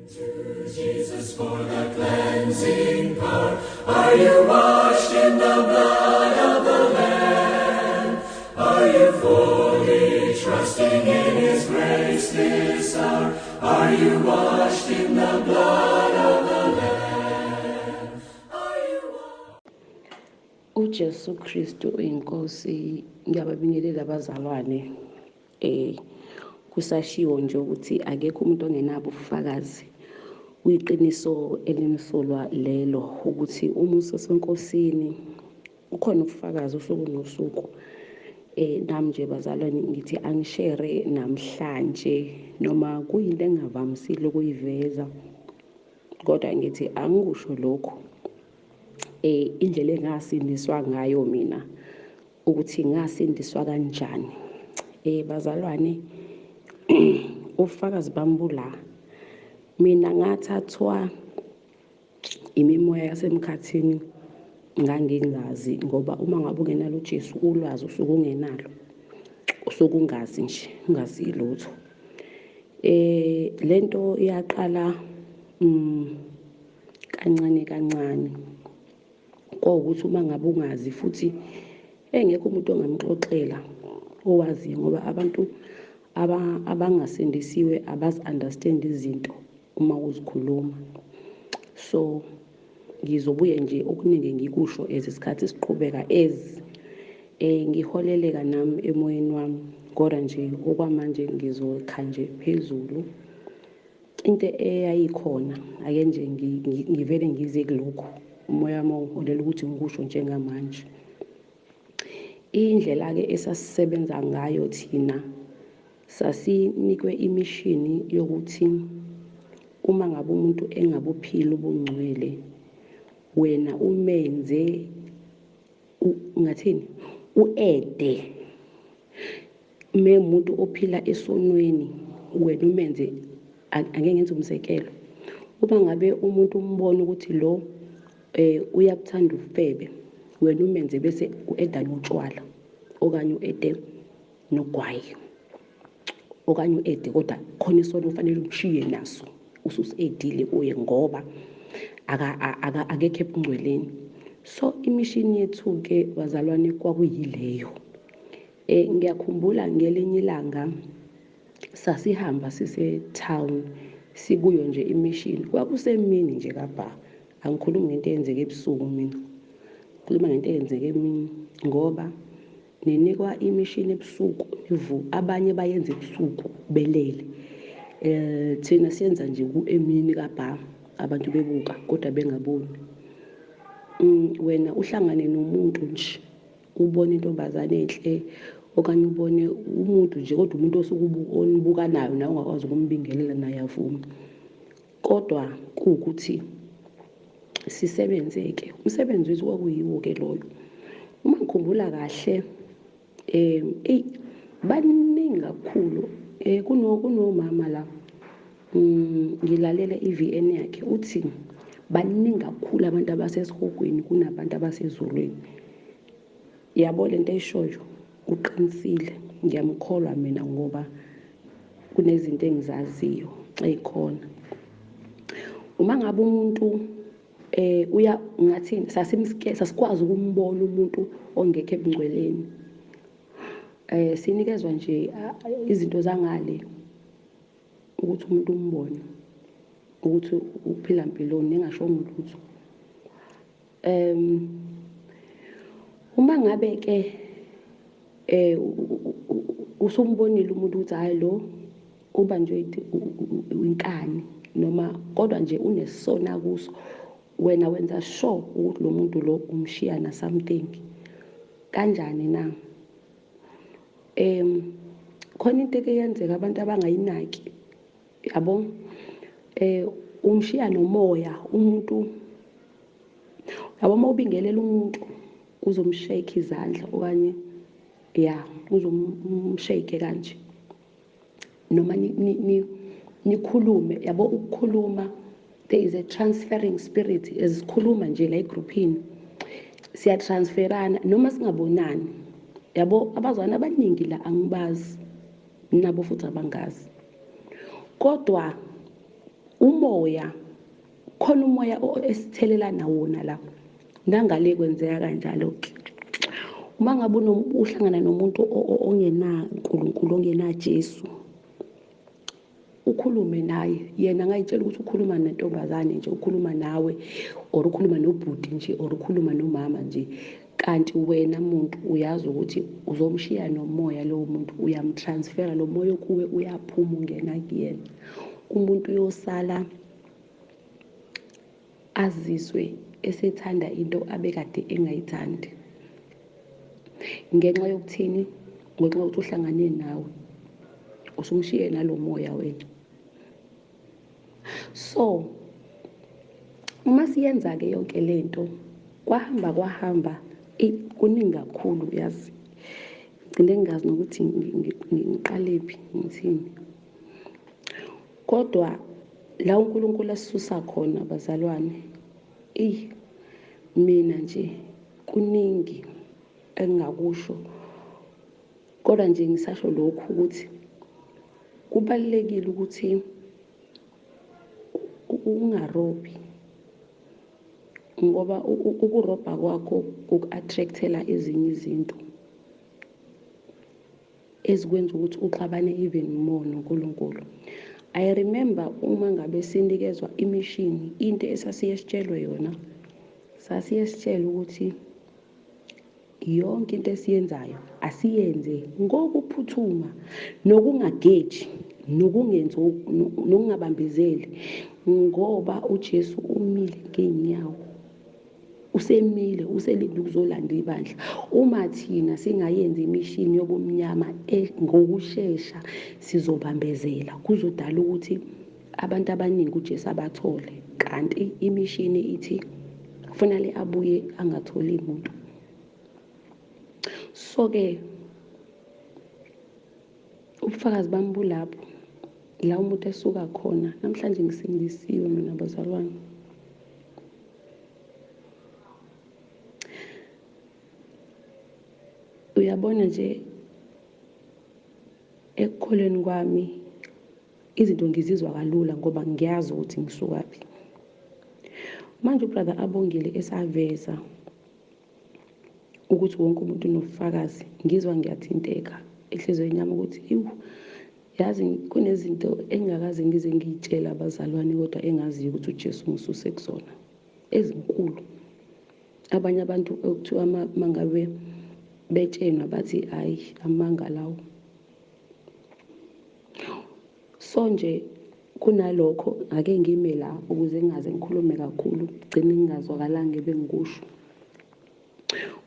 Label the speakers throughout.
Speaker 1: To Jesus for the cleansing power. Are you washed in the blood of the Lamb? Are you fully trusting in His grace this hour? Are you washed in the blood of the Lamb? Are you
Speaker 2: uJesu Kristu inkosi. Ngiyababingelela abazalwane. Kusashiwo nje ukuthi akekho umuntu ongenabo ubufakazi. Kuyiqiniso elimsulwa lelo ukuthi umusa senkosini ukhona ubufakazi usuku nosuku. Nami nje bazalwane ngithi angishare namhlanje noma kuyinto engavamisile ukuyiveza, kodwa ngithi angikusho lokho indlela engasindiswa ngayo mina ukuthi ngasindiswa kanjani. Bazalwane, ubufakazi bambula. Mina ngathathwa imimoya yasemkhathini ngangingazi, ngoba uma ngabe ungenalo uJesu ulwazi usuke ungenalo, usuke ungazi nje, ungazi lutho. Lento iyaqala kancane kancane, kwawukuthi uma ngabe ungazi futhi engekho umuntu ongamxoxela owaziyo, ngoba abantu abangasindisiwe abazi-understand izinto uma uzikhuluma. So ngizobuye nje okuningi ngikusho isikhathi siqhubeka ngiholeleka nami emoyeni wami, kodwa nje okwamanje ngizokha nje phezulu. Into eyayikhona ake nje ngivele ngize kulokhu umoya wami ungiholela ukuthi ngikusho njengamanje. Indlela-ke esasisebenza ngayo thina, sasinikwe imishini yokuthi uma ngabe umuntu engabuphila ubungcwele, wena umenze ngathini, u-ede. Umuntu ophila esonweni, wena umenze, ake ngenze umzekelo. Uma ngabe umuntu umbona ukuthi lo uyakuthanda ufebe, wena umenze bese u-eda notshwala, okanye u-ede nogwayi, okanye u-ede kodwa khona isono ufanele umshiye naso, ususi-edile kuye ngoba akekho ebungcweleni. So imishini yethu-ke bazalwane kwakuyileyo. Ngiyakhumbula ngelinye ilanga sasihamba sise-town, sikuyo nje imishini, kwakusemini nje kabha. Angikhulumi ngento eyenzeke ebusuku mina, ngikhuluma ngento eyenzeke emini, ngoba ninikwa imishini ebusuku abanye bayenza ebusuku belele. Thina siyenza nje emini kabha, abantu bebuka kodwa bengaboni. Wena uhlangane nomuntu nje, ubone intombazane enhle, okanye ubone umuntu nje, kodwa umuntu osuke onibuka nayo nawe ungakwazi ukumbingelela naye avuma. Kodwa kuwukuthi sisebenzeke, umsebenzi wethu kwakuyiwo-ke loyo. Uma ngikhumbula kahle, baningi kakhulu. Kunomama la, ngilalela i-VN yakhe, uthi baningi kakhulu abantu abasesihogweni kunabantu abasezulwini. Yabo lento eyishoyo uqinisile, ngiyamkholwa mina ngoba kunezinto engizaziyo ezikhona. Uma ngabe umuntu ngathini, sasikwazi ukumbona umuntu ongekho ebungcweleni. Sinikezwa nje izinto zangale ukuthi umuntu umbone ukuthi uphila mpiloni, ningashongo lutho. Uma ngabe-ke usumbonile umuntu ukuthi hayi lo ubanjwe inkani, noma kodwa nje unesona kuso, wena wenza sure ukuthi lo muntu lo umshiya na something. Kanjani na? Khona into eyenzeka abantu abangayinaki, yabo. Umshiya nomoya umuntu, yabo. Uma ubingelela umuntu uzomshake izandla, okanye uzomshake kanje, noma nikhulume, yabo. Ukukhuluma, there is a transferring spirit. Esikhuluma nje la egroupini siyatransferana noma singabonani, yabo. Abazwana abaningi la angibazi, nabo futhi abangazi, kodwa umoya khona umoya esithelelana wona la nangale kwenzeka kanjalo. Uma ngabe uhlangana nomuntu ongenaNkulunkulu, ongenaJesu, ukhulume naye, yena angayitshela ukuthi ukhuluma nentombazane nje, ukhuluma nawe, or ukhuluma nobhuti nje, or ukhuluma nomama nje, kanti wena muntu uyazi ukuthi uzomshiya nomoya lowo muntu, uyamtransfera lo moya kuwe, uyaphuma ungena kuyena. Umuntu uyosala azizwe esethanda into abekade engayithandi, ngenxa yokuthini? Ngenxa yokuthi uhlangane nawe, usumshiye nalo moya wena. So uma siyenza-ke yonke lento, kwahamba kuningi kakhulu, yazi, ngcine ngingazi nokuthi ngiqalephi, ngithini. Kodwa la uNkulunkulu asisusa khona, bazalwane, mina nje kuningi engingakusho, kodwa nje ngisasho lokhu ukuthi kubalulekile ukuthi ungarobhi, ngoba ukurobha kwakho kuku-attractela ezinye izinto ezikwenza ukuthi uxabane even more noNkulunkulu. I remember uma ngabe sinikezwa imishini, into esasiye sitshelwe yona, sasiye sitshelwe ukuthi yonke into esiyenzayo asiyenze ngokuphuthuma, nokungageji, nokungabambezeli, ngoba uJesu umile ngeenyawo, usemile, uselinde ukuzolanda ibandla. Uma thina singayenzi imishini yobumnyama ngokushesha, sizobambezela, kuzodala ukuthi abantu abaningi uJesu abathole, kanti imishini ithi kufanele abuye angatholi muntu. So-ke ubufakazi bami bulapho, la umuntu esuka khona. Namhlanje ngisindisiwe mina, bazalwane. Uyabona nje, ekukholweni kwami izinto ngizizwa kalula ngoba ngiyazi ukuthi ngisukaphi. Manje ubrother Abongile esaveza ukuthi wonke umuntu unobufakazi, ngizwa ngiyathinteka enhlizweni yami ukuthi yazi kunezinto engingakaze ngize ngiyitshela abazalwane, kodwa engaziyo ukuthi uJesu ngisuse kuzona, ezinkulu. Abanye abantu okuthiwa mangabe betshenwa bathi hayi, amanga lawo. So nje kunalokho ake ngime la ukuze ngingaze ngikhulume kakhulu, gcine ngingazwakalanga ebengikusho.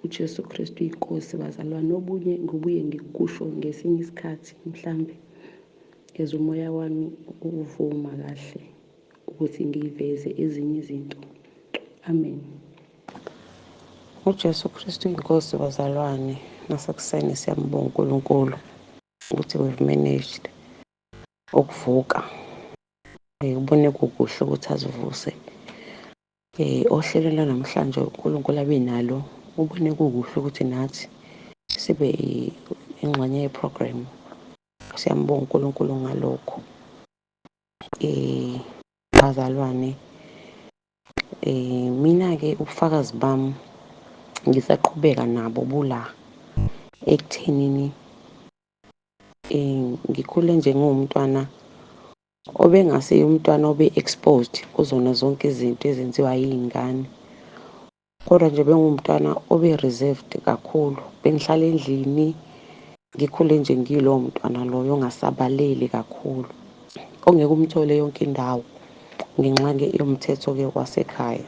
Speaker 2: uJesu Kristu uyinkosi, bazalwane. Obunye ngubuye ngikusho ngesinye isikhathi, mhlambe eze umoya wami uvuma kahle ukuthi ngiveze ezinye izinto. Amen.
Speaker 3: uJesu Kristu uyinkosi, bazalwane. Nasekuseni siyambonga uNkulunkulu ukuthi we've managed ukuvuka, ubone kukuhle ukuthi azivuse. Ohlelo lanamhlanje uNkulunkulu abe nalo, ubone kukuhle ukuthi nathi sibe ingxenye yeprogram. Siyambonga uNkulunkulu ngalokho. Bazalwane, mina-ke ubufakazi bami ngisaqhubeka nabo bula ekuthenini ngikhule nje ngumntwana obengasiye umntwana obe-exposed kuzona zonke izinto ezenziwa yiy'ngane, kodwa nje bengumntwana obe-reserved kakhulu. Bengihlala endlini, ngikhule nje ngilowo mntwana loyo ongasabaleli kakhulu, ongeke umthole yonke indawo ngenxa yomthetho-ke wasekhaya.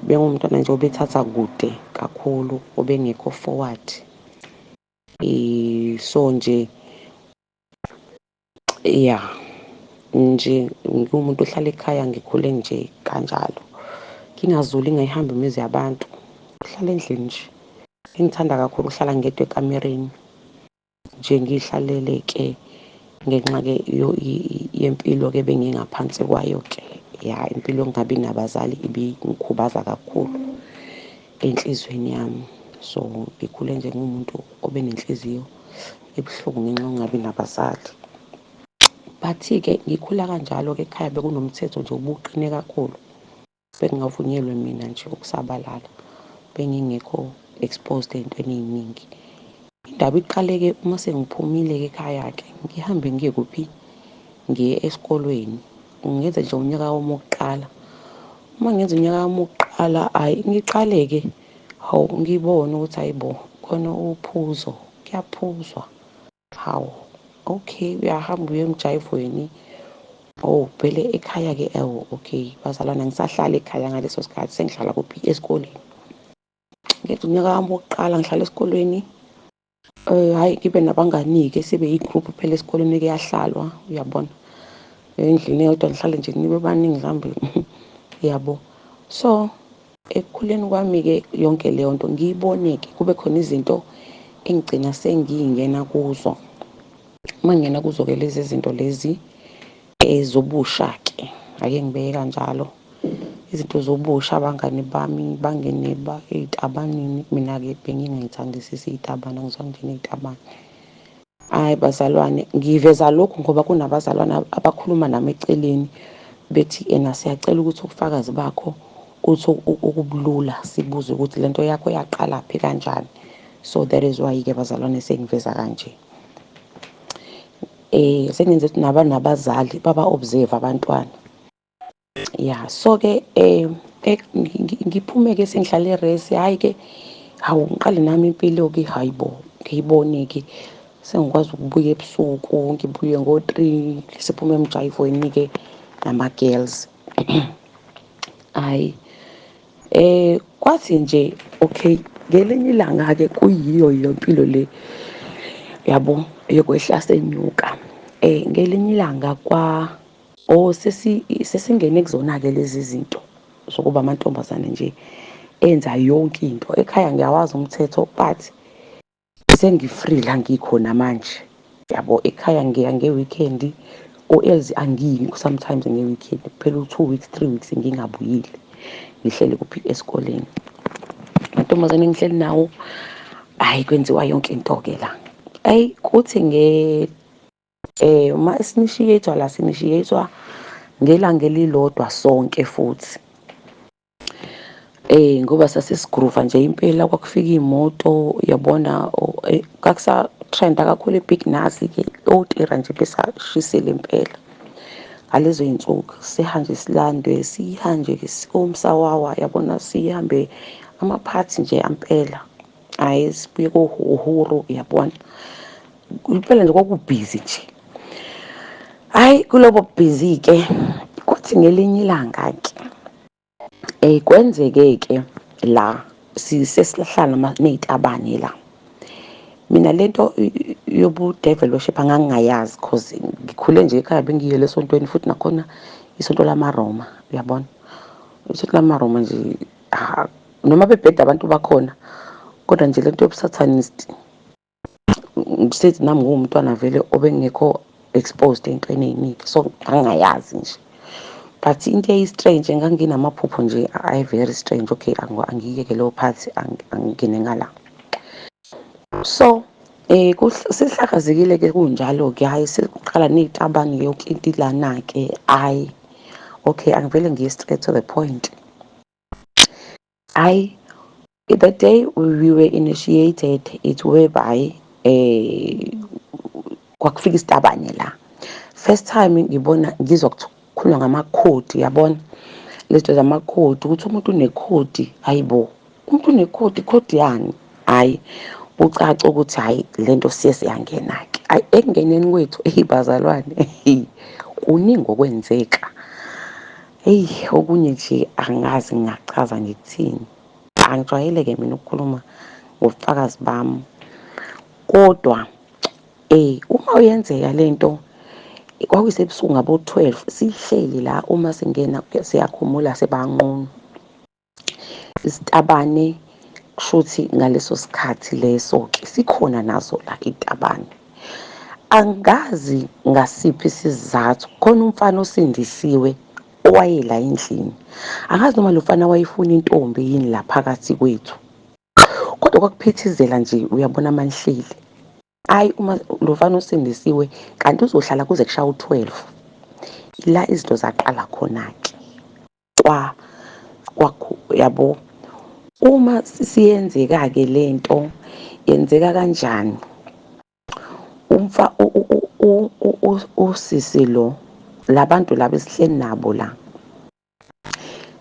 Speaker 3: Bengumntwana nje obethatha kude kakhulu, obengekho forward. So nje nje ngiwumuntu ohlala ekhaya, ngikhule nje kanjalo, ngingazuli, ngayihambi imizi yabantu, uhlala endlini nje. Engithanda kakhulu ukuhlala ngedwa ekamereni nje, ngiy'hlalele-ke ngenxa-ke yempilo-ke bengingaphansi kwayo-ke. Impilo yokungabi nabazali ibingikhubaza kakhulu enhlizweni yami. So ngikhule nje ngumuntu obe nenhliziyo ebuhlungu ngenxa yokungabi nabazali. Bathi-ke ngikhula kanjalo-ke ekhaya bekunomthetho nje ubuqine kakhulu. Bengingavunyelwe mina nje ukusabalala. Bengingekho exposed ey'ntweni ey'ningi. Indaba iqale-ke uma sengiphumile-ke ekhaya-ke ngihambe ngiye kuphi? Ngiye esikolweni. Ngenze nje unyaka wami wokuqala. Uma ngenza unyaka wami wokuqala, hhayi ngiqale-ke, hawu ngibone ukuthi hayi bo, khona uphuzo, kuyaphuzwa. Hawu, okay, uyahamba uye emjayivweni. Oh, vele ekhaya-ke, okay, bazalwane angisahlali ekhaya ngaleso sikhathi, sengihlala kuphi? Esikoleni. Ngenza unyaka wami wokuqala ngihlala esikolweni. Hhayi ngibe nabangani-ke sibe yigruphu phela esikoleni kuyahlalwa, uyabona. Endlini eyodwa nihlale nje nibe baningi mhlawumbe, yabo. So, ekukhuleni kwami-ke yonke leyo nto ngiyibone-ke kube khona izinto engigcina sengiy'ngena kuzo. Uma ngingena kuzo-ke lezi zinto lezi zobusha-ke, ake ngibeke kanjalo. Izinto zobusha, abangani bami bangene ey'tabaneni. Mina-ke bengingay'thandisisi iy'tabane, angizwani nje ney'tabane. Hhayi bazalwane, ngiveza lokhu ngoba kunabazalwane abakhuluma nami eceleni bethi ena siyacela ukuthi ubufakazi bakho uthi ukubulula, sibuze ukuthi le nto yakho yaqalaphi kanjani. So that is why-ke bazalwane sengiveza kanje. Sengenze ukuthi nabazali baba-observe abantwana. Ya, so-ke ngiphume-ke sengihlale eresi, hhayi-ke, hawu ngiqale nami impilo-ke, hayi bo, ngiyibone-ke. Sengikwazi ukubuya ebusuku, ngibuye ngo-3, siphume emjayivweni-ke nama-girls. Hhayi, kwathi nje, okay, ngelinye ilanga-ke kuyiyo mpilo le, yabo, yokwehla senyuka. Ngelinye ilanga sesingene kuzona-ke lezi zinto zokuba amantombazane nje enza yonke into. Ekhaya ngiyawazi umthetho, but sengifree la ngikhona manje, yabo. Ekhaya ngiya nge-weekend, o-else angiyi sometimes nge-weekend, kuphela u-2 weeks, 3 weeks ngingabuyile, ngihlele kuphi? Esikoleni. Amantombazane engihleli nawo, hhayi kwenziwa yonke into-ke la. Hhayi kuthi uma sinishiyethwa la, sinishiyethwa ngelanga elilodwa sonke futhi. Ngoba sasesigrova nje impela, kwakufika iy'moto, uyabona, kwakusa-trend-a kakhulu i-Big Nazi-ke, otira nje besashisela impela. Ngalezo y'nsuku sihambe silandwe, sihambe komsawawa, yabona, sihambe amaphathi nje ampela. Hhayi sibuye kohuru, yabona. Impela nje kwakubhizi nje. Hhayi kulobo busy-ke kuthi ngelinye ilanga-ke kwenzeke-ke la sesihlala ney'tabane la. Mina lento yobu-devil worship angangingayazi cause ngikhule nje ekhaya bengiyele esontweni, futhi nakhona isonto lamaRoma, uyabona. Isonto lamaRoma nje, noma bebheda abantu bakhona, kodwa nje lento yobu-Satanist, ngisethi nami nguwumntwana vele obengekho exposed ey'ntweni ey'ningi, so angingayazi nje. But into eyi-strange, nganginamaphupho nje very strange. Okay, angiyeke leyo phathi, angingene ngala. So, sihlakazekile-ke kunjalo-ke, hhayi sekuqala ney'tabane yonke into ilana-ke, hhayi. Okay, angivele ngiye straight to the point. Hhayi, the day we were initiated, it whereby kwakufika isitabane la. First time ngibona, ngizwa kukhulunywa ngamakhodi, yabona. Lezinto zamakhodi, ukuthi umuntu unekhodi, hayi bo, umuntu unekhodi, ikhodi yani? Hhayi, ucace ukuthi hhayi lento siyangena-ke. Hhayi ekungeneni kwethu, bazalwane, kuningi okwenzeka. Okunye nje angazi ngingachaza ngikuthini. Angijwayele-ke mina ukukhuluma ngobufakazi bami, kodwa uma uyenzeka lento, kwakuyisebusuku ngabo-12, sihleli la, uma singena siyakhumula sebanqunu isitabane. Kushuthi ngaleso sikhathi leso-ke sikhona nazo la itabane. Angazi ngasiphi isizathu, khona umfana osindisiwe owayela endlini. Angazi noma lo mfana wayefuna intombi yini la phakathi kwethu, kodwa kwakuphithizela nje, uyabona, amanihleli. Hayi uma lo mfana usindisiwe kanti uzohlala kuze kushaya u-12. Ila izinto zaqala khona-ke yabo. Uma siyenzeka-ke lento yenzeka kanjani? Usisi lo, labantu laba esihleli nabo la,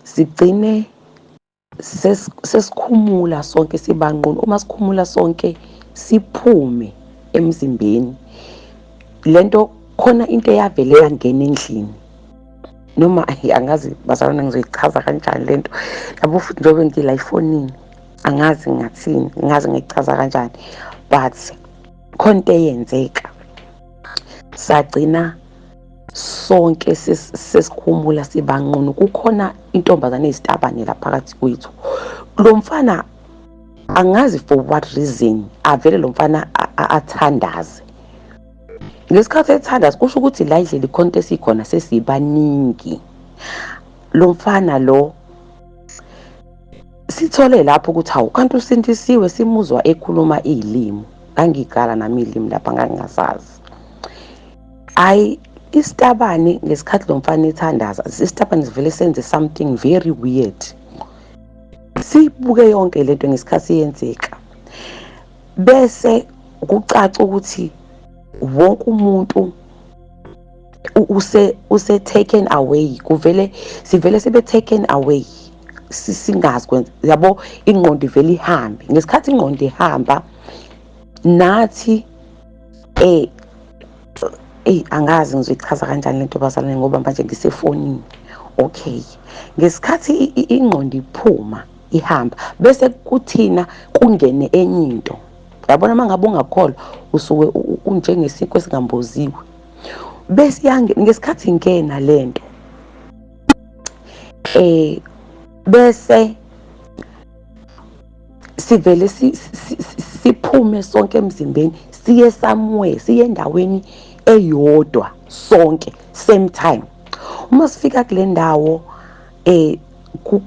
Speaker 3: sigcine sesikhumula sonke sibanqunu. Uma sikhumula sonke siphume emzimbeni, lento khona into eyavele yangena endlini, noma angazi bazalwane ngizoyichaza kanjani lento yabo, futhi njengoba ngila efonini angazi ngathini, ngazi ngichaza kanjani, but khona into eyenzeka. Sagcina sonke sesikhumula sibanqunu. Kukhona intombazane ezitabane la phakathi kwethu. Lo mfana angazi for what reason avele lo mfana athandaze. Ngesikhathi ethandaza kusho ukuthi la indlela ikhonto esikhona sesibaningi. Lo mfana lo sithole lapho ukuthi hawu kanti usindisiwe, simuzwa ekhuluma izilimi. Angigala nami izilimi lapha ngangingasazi. Hayi isitabane ngesikhathi lo mfana ethandaza, isitabane sivele senze something very weird. Sibuke yonke lento ngesikhathi yenzeka, bese kucaca ukuthi wonke umuntu use taken away. Sivele sebe taken away, singazi kwenza yabo. Ingqondo ivele ihambe. Ngesikhathi ingqondo ihamba nathi angazi ngizoyichaza kanjani lento bazalwane ngoba manje ngisefonini. Okay, ngesikhathi ingqondo iphuma ihamba, bese kuthina kungene enye into. Yabona mangabe ungakholwa usuke unjengesiko esingamboziwe. Bese ngesikhathi ingena lento bese sivele siphume sonke emzimbeni, siye somewhere, siye endaweni eyodwa sonke same time. Uma sifika kule ndawo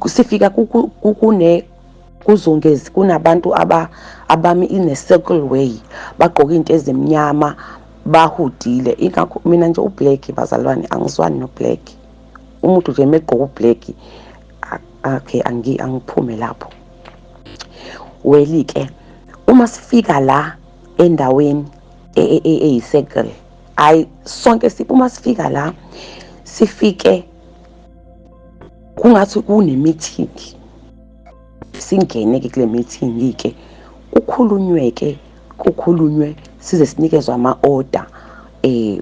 Speaker 3: sifika kuzongezi kunabantu abami in a circle way, bagqoka into ezimnyama, bahudile. Ingakho mina nje ublack bazalwane angizwani no black. Umuntu nje megqoka ublack okay angiphume lapho. Welike uma sifika la endaweni eyicircle, hayi sonke uma sifika la sifike kungathi kune-meeting. Singene-ke kule meeting-ke kukhulunywe size sinikezwe ama-order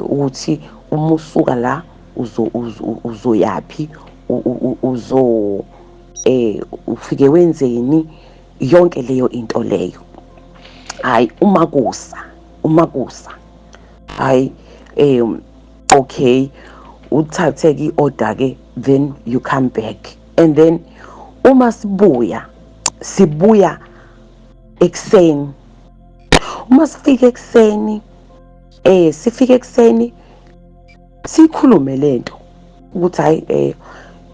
Speaker 3: ukuthi uma usuka la uzoyaphi, ufike wenzeni, yonke leyo into leyo. Hayi umakusa hayi okay, uthathe-ke i-order-ke, then you come back. And then uma sibuya ekuseni. Uma sifika ekuseni sikhulume lento ukuthi hayi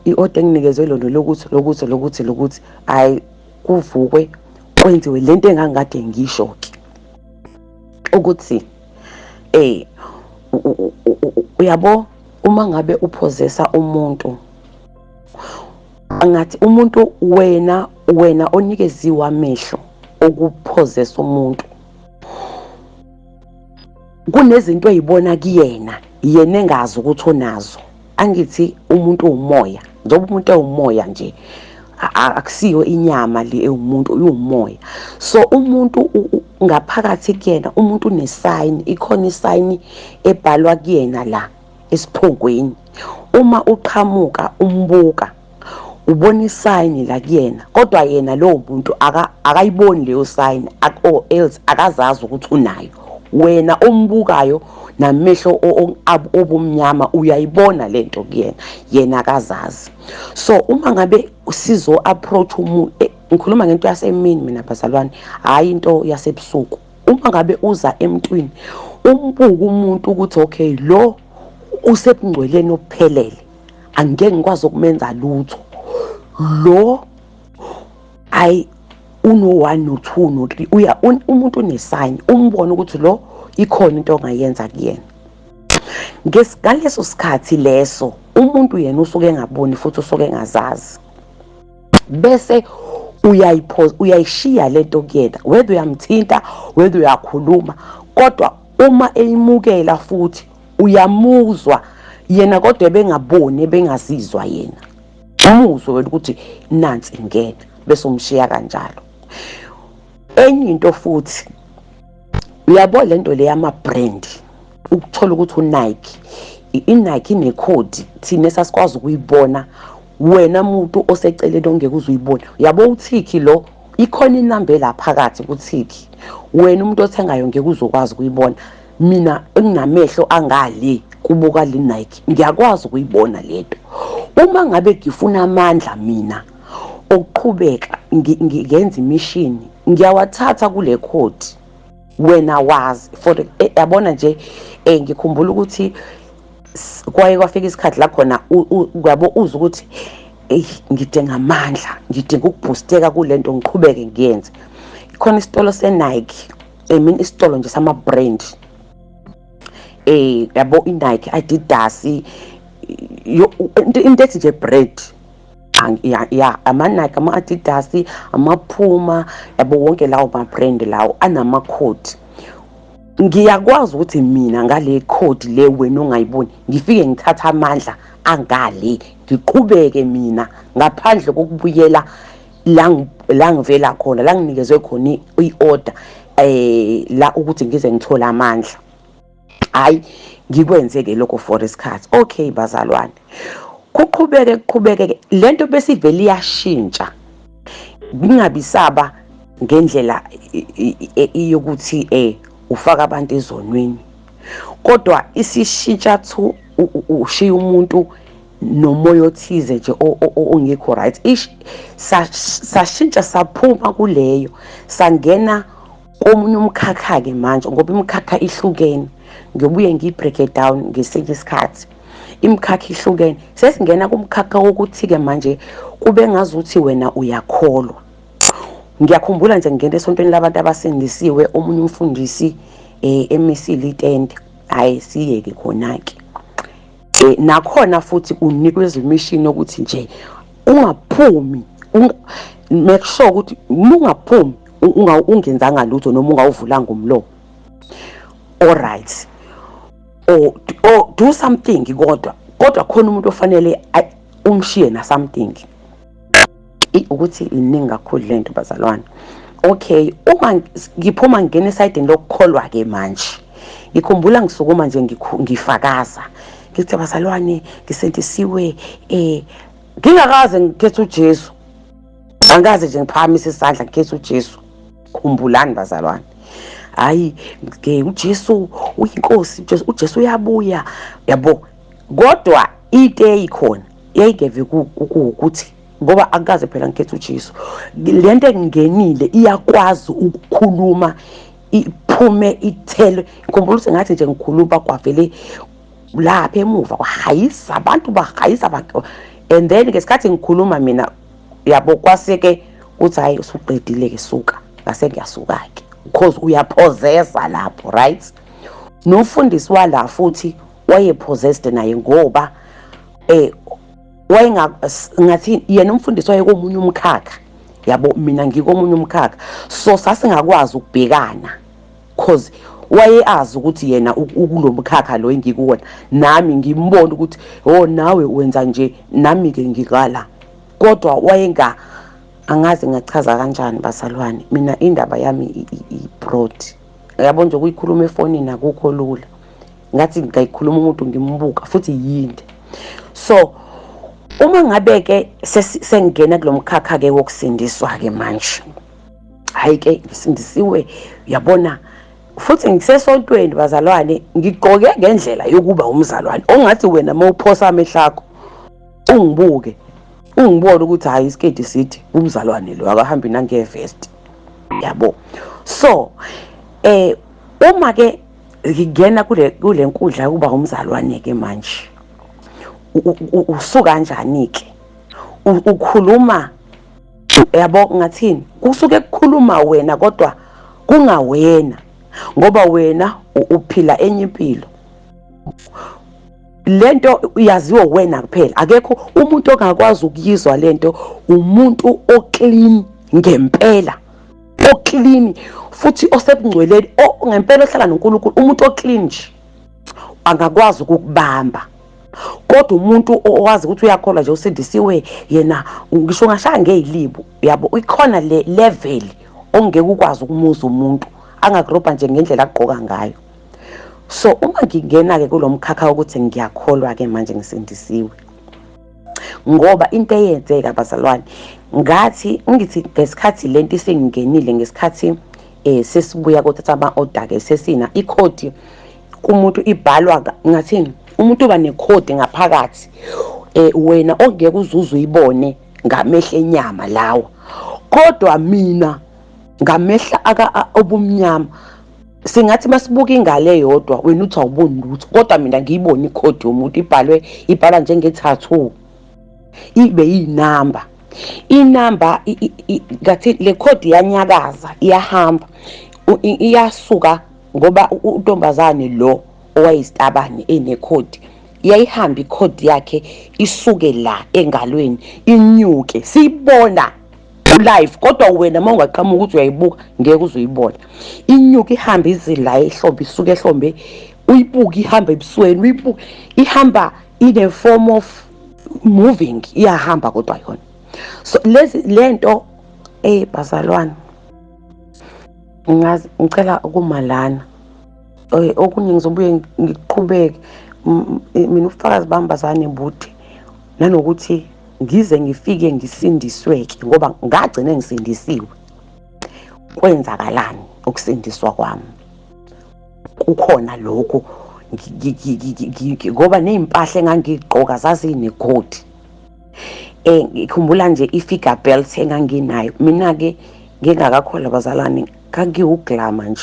Speaker 3: i-order enginikezwe lona lokuthi hayi kuvukwe kwenziwe lento engangikade ngisho-ke ukuthi uyabo, uma ngabe uphozesa umuntu, angathi umuntu wena onikeziwe amehlo okuphozesa umuntu, kunezinto ezibona kuyena yena engazi ukuthi unazo. Angithi umuntu uwumoya, njengoba umuntu ewumoya nje, akusiyo inyama le ewumuntu, uwumoya. So umuntu ngaphakathi kuyena, umuntu unesign, ikhona isign ebhalwa kuyena la esiphongweni. Uma uqhamuka umbuka ubona isign la kuyena, kodwa yena lowo muntu akayiboni leyo sign, or else akazazi ukuthi unayo. Wena umbukayo namehlo obumnyama uyayibona lento kuyena, yena akazazi. So uma ngabe sizo approach umuntu, ngikhuluma ngento yasemini mina bazalwane, hayi into yasebusuku. Uma ngabe uza emntwini umbuka umuntu ukuthi okay lo usebungcweleni obuphelele, angeke ngikwazi ukumenza lutho, lo ayi uno 1 no 2 no 3, umuntu unesign, umbone ukuthi lo ikhona into ongayenza kuyena. Ngaleso sikhathi leso umuntu yena usuke engaboni futhi usuke engazazi, bese uyayishiya lento kuyena, whether uyamthinta whether uyakhuluma, kodwa uma eyimukela futhi uyamuzwa yena, kodwa bengaboni bengazizwa yena, umuzwe wena ukuthi nansi ingena, bese umshiya kanjalo. Enye into futhi, uyabona lento le yama brand, ukuthola ukuthi uNike, iNike inekhodi thina sasikwazi ukuyibona, wena muntu oseceleni ongeke uzuyibona. Yabo uThiki lo ikhona inamba la phakathi kuThiki, wena umuntu othengayo ngeke uzokwazi ukuyibona. Mina enginamehlo angale kubuka le Nike ngiyakwazi ukuyibona lento. Uma ngabe ngifuna amandla mina okuqhubeka ngiyenza imishini, ngiyawathatha kule code wena wazi for yabona nje. Ngikhumbula ukuthi kwaye kwafika isikhathi la khona uyabo uza ukuthi ngidinga amandla, ngidinga ukuboosteka kulento ngiqhubeke ngiyenze. Khona isitolo seNike, isitolo nje sama brand, yabo iNike, Adidas, into ethi nje brand, ama-Nike, ama-Adidas, ama-Puma, yabo wonke lawo ma brand lawo anama code. Ngiyakwazi ukuthi mina ngale code le wena ungayiboni ngifike ngithatha amandla angale ngiqhubeke mina ngaphandle kokubuyela la ngivela khona, la nginikezwe khona i-order la ukuthi ngize ngithola amandla. Hayi ngikwenzeke lokho for isikhathi. Okay bazalwane, kuqhubeke lento bese ivele iyashintsha, ngingabisaba ngendlela yokuthi ufaka abantu ezonweni, kodwa isishintsha to ushiya umuntu nomoya othize nje ongekho right. Sashintsha saphuma kuleyo sangena komunye umkhakha ke manje, ngoba imikhakha ihlukene. Ngiyobuye ngibreak it down ngesinye isikhathi, imikhakha ihlukene. Sesingena kumkhakha wokuthi ke manje kube ngazuthi wena uyakholwa. Ngiyakhumbula nje ngene esontweni labantu abasindisiwe, omunye umfundisi emisile itende, hayi siyeke khona ke. Nakhona futhi unikezwe imishini ukuthi nje ungaphumi, make sure ukuthi ungaphumi ungenzanga lutho noma ungawuvulanga umlomo. All right, or do something, kodwa khona umuntu ofanele umshiye na something. Ukuthi iningi kakhulu lento bazalwane. Okay, uma ngiphuma ngene esayidini lokukholwa ke manje, ngikhumbula ngisukuma nje ngifakaza ngithi bazalwane ngisentisiwe, ngingakaze ngikhethe uJesu, angaze nje ngiphakamisa isandla ngikhethe uJesu. Khumbulani bazalwane, hayi uJesu uyinkosi, uJesu uyabuya, yabo. Kodwa into eyikhona yayingeve ukuthi ngoba akaze phela ngikhethe uJesu, lento engingenile iyakwazi ukukhuluma, iphume ithele. Ngikhumbula ukuthi ngathi nje ngikhuluma kwavele lapha emuva kwahayisa abantu, bahayisa abantu, and then ngesikhathi ngikhuluma mina, yabo kwaseke uthi hayi usuqedile ke, suka. Ngase ngiyasuka ke because uyapossessa lapho, right? Nomfundisi wala futhi wayepossessed naye, ngoba ngathi yena umfundisi wayekomunye umkhakha, yabo mina ngikomunye umkhakha. So sasingakwazi ukubhekana because wayeazi ukuthi yena ukulomkhakha lo engikuwona, nami ngimbona ukuthi nawe wenza nje, nami ke ngikala. Kodwa angazi ngachaza kanjani bazalwane, mina indaba yami ibroad, yabo nje ukuyikhuluma efonini akukho lula, ngathi ngayikhuluma umuntu ngimbuka futhi yinde. So uma ngabe ke sengena kulomkhakha ke wokusindiswa ke manje, hayi ke ngisindisiwe, yabona, futhi ngisesontweni bazalwane, ngigqoke ngendlela yokuba umzalwane ongathi wena mawuphosa amehlo akho ungibone ukuthi hayi isiketi sithi umzalwane lo akahambi nangevest, yabo. So uma ke ngingena kule nkundla yokuba umzalwane ke manje, usuka kanjani ke ukhuluma, yabo ngathini, kusuke kukhuluma wena kodwa kungawena, ngoba wena uphila enye impilo. Lento uyaziwa wena kuphela, akekho umuntu ongakwazi ukuyizwa lento. Umuntu oclean ngempela, oclean futhi osebungcweleni, ngempela ohlala noNkulunkulu. Umuntu oclean nje angakwazi ukukubamba, kodwa umuntu owazi ukuthi uyakholwa nje usindisiwe yena, ngisho ngashaya ngezilibu, yabo ikhona le level ongeke ukwazi ukumuza umuntu, angakurobha nje ngendlela agqoka ngayo. So uma ngingena ke kulomkhakha ukuthi ngiyakholwa ke manje ngisindisiwe, ngoba into eyenzeka bazalwane, ngithi ngesikhathi lento isengingenile, ngesikhathi sesibuya kothatha ama-order ke sesina ikhodi kumuntu ibhalwa ngathini, umuntu uba nekhodi ngaphakathi, wena ongeke uzuze uyibone ngamehlo enyama lawa, kodwa mina ngamehla obumnyama. Singathi masibuka ingale yodwa wena uthi awuboni lutho, kodwa mina ngiyibona ikhodi yomuntu ibhalwa njenge-tattoo, ibe yinamba. Inamba ngathi le khodi iyanyakaza, iyahamba, iyasuka, ngoba untombazane lo owayisitabane enekhodi iyayihamba ikhodi yakhe isuke la engalweni inyuke, siyibona live, kodwa wena uma ungaqhamuka ukuthi uyayibuka ngeke uzoyibona. Inyuke ihambe izila ehlombe, isuke ehlombe, uyibuke ihamba ebusweni, uyibuke ihamba in a form of moving, iyahamba kodwa yona. So lento bazalwane, ngicela ukumalana. Okunye ngizobuye ngiqhubeke mina ufakazi bami bazane buthi, nanokuthi ngize ngifike ngisindisweke, ngoba ngagcine ngisindisiwe. Kwenzakalani ukusindiswa kwami? Kukhona lokho ngoba nezimpahla engangigqoka zazinekhodi. Ngikhumbula nje i-figure belt enganginayo mina ke ngingakakholwa bazalwane, ngangiwuglama nje.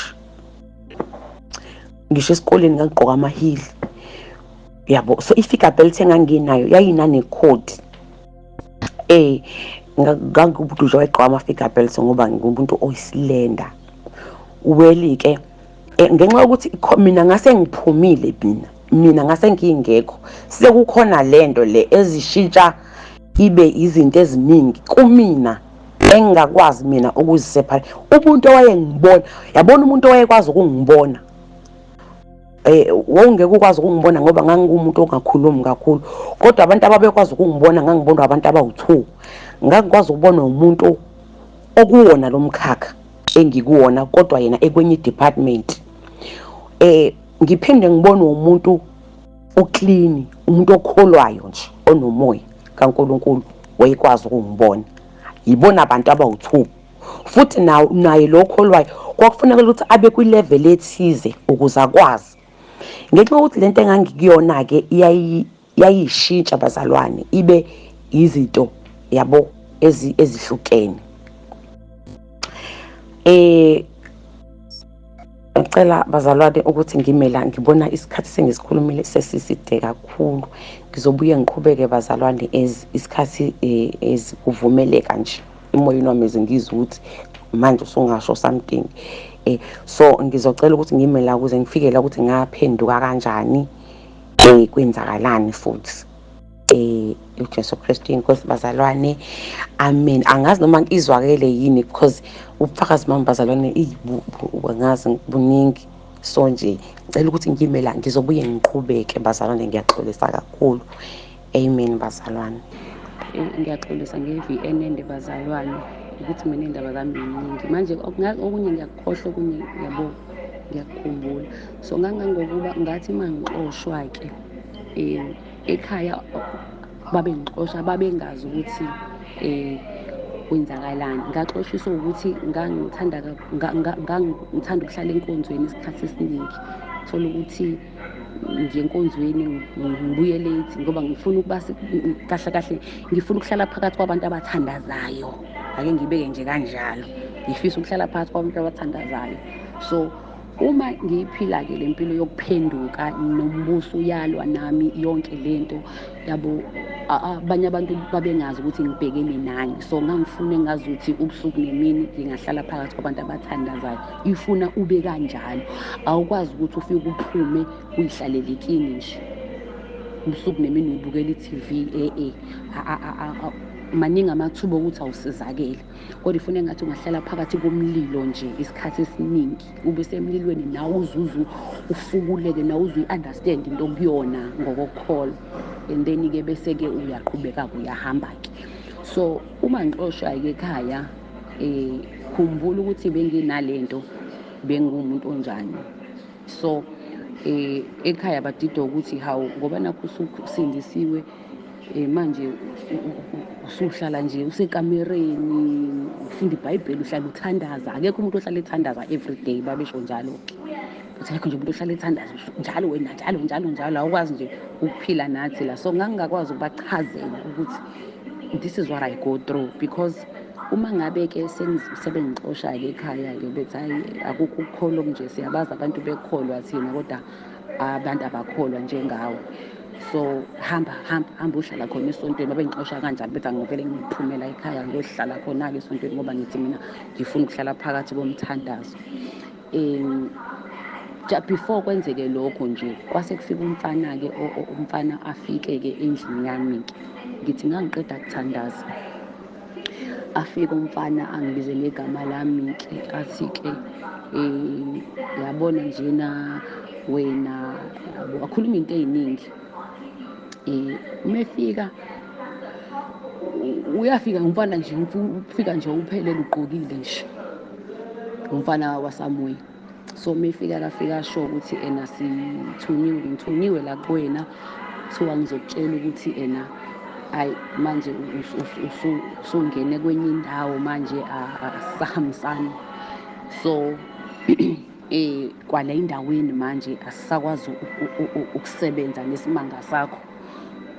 Speaker 3: Ngisho esikoleni ngagqoka amahili, yabo. So i-figure belt enganginayo yayinanekhodi. Ngangumuntu nje wayegqoka ama-figure belt ngoba ngumuntu oyisilenda. Weli ke ngenxa yokuthi mina ngase ngiphumile, mina ngase ngingekho, sekukhona lento le ezishintsha ibe izinto eziningi kumina engakwazi mina ukuzisepharate. Umuntu owayengibona, yabona umuntu owayekwazi ukungibona, wongeke ukwazi ukungibona ngoba ngangumuntu ongakhulumi kakhulu, kodwa abantu ababekwazi ukungibona ngangibona abantu abawu2. Ngakwazi ukubona umuntu okuwona lo mkhakha engikuwona, kodwa yena ekwenye department. Ngiphinde ngibone umuntu oclean, umuntu okholwayo nje, onomoya kaNkulunkulu, wayekwazi ukungibona. Yibona abantu abawu2 futhi naye lo okholwayo kwakufuneka ukuthi abe kwi-level ethize ukuze akwazi. Ngenxa yokuthi lento engangikuyona ke yayishintsha bazalwane, ibe izinto yabo ezihlukene. Ngicela bazalwane ukuthi ngibona isikhathi sengisikhulumile sesiside kakhulu. Ngizobuye ngiqhubeke bazalwane isikhathi ezikuvumeleka nje emoyeni wami, ngizwe ukuthi manje usungasho something. So ngizocela ukuthi ngimela ukuze ngifike la ukuthi ngaphenduka kanjani, kwenzakalani futhi. uJesu Kristu inkosi bazalwane, amen. Angazi noma izwakele yini because ubufakazi bami bazalwane wangazi buningi. So nje ngicela ukuthi ngimela, ngizobuye ngiqhubeke bazalwane, ngiyaxolisa kakhulu. Amen bazalwane.
Speaker 2: Ngiyaxolisa nge-VNN bazalwane ukuthi mina indaba zami ziningi manje, okunye ngiyakukhohlwa, okunye yabo ngiyakukhumbula. So ngangangokuba ngathi mangixoshwa ke ekhaya babengixosha, babengazi ukuthi kwenzakalani. Ngaxoshiswa ukuthi ngangithanda ukuhlala enkonzweni isikhathi esiningi, thola ukuthi nje enkonzweni ngibuye late ngoba ngifuna ukuba kahle kahle, ngifuna ukuhlala phakathi kwabantu abathandazayo. Ake ngibeke nje kanjalo, ngifisa ukuhlala phakathi kwabantu abathandazayo. So Uma ngiyiphila-ke le mpilo yokuphenduka nombuso uyalwa nami yonke lento yabo, abanye abantu babengazi ukuthi ngibhekene nani, so ngangifune ngazi ukuthi ubusuku nemini ngingahlala phakathi kwabantu abathandazayo. Ifuna ube kanjalo, awukwazi ukuthi ufike uphume uyihlalelekini nje ubusuku nemini uyibukela i-TV. Maningi amathuba okuthi awusizakele, kodwa ifuna engathi ungahlala phakathi komlilo nje isikhathi esiningi, ube semlilweni nawe uzuzu ufukuleke, nawe uzuyi-understand into okuyona ngokokukholwa, and then-ke bese-ke uyaqhubeka-ke uyahamba-ke. So uma ngixoshwa-ke ekhaya, khumbula ukuthi benginalento, bengumuntu onjani. So ekhaya badidwa ukuthi hawu, ngoba nakho usindisiwe, manje usuhlala nje usekamereni ufunda iBhayibheli, uhlala uthandaza. Akekho umuntu ohlala ethandaza everyday, babesho njalo-ke. Futhi akekho nje umuntu ohlala ethandaza njalo, wena njalo, awukwazi nje ukuphila nathi la. So ngangingakwazi ukubachazela ukuthi this is what I go through, because uma ngabe-ke sebengixosha-ke ekhaya-ke bethi hayi, akukho ukukholwa nje, siyabazi abantu bekholwa thina, kodwa abantu abakholwa njengawe. So hamba uhlala khona esontweni. Babengixosha kanjalo, bethi angivele ngiphumela ekhaya ngiyohlala khona-ke esontweni, ngoba ngithi mina ngifuna ukuhlala phakathi komthandazo. Before kwenzeke lokho nje, kwase kufika umfana-ke, umfana afike-ke endlini yami-ke, ngithi ngangiqeda kuthandaza, afika umfana angibize ngegama lami-ke, athi-ke yabona njena wena, wakhuluma into ey'ningi. Umefika uyafika umfana nje, ufika nje uphelele ugqokile nje, umfana waSamuel. So umefika kafika asho ukuthi ngithunyiwe la kuwena, kuthiwa ngizokutshela ukuthi hayi manje usungene kwenye indawo manje, asisahambisani. So kwala endaweni manje asisakwazi ukusebenza nesimanga sakho,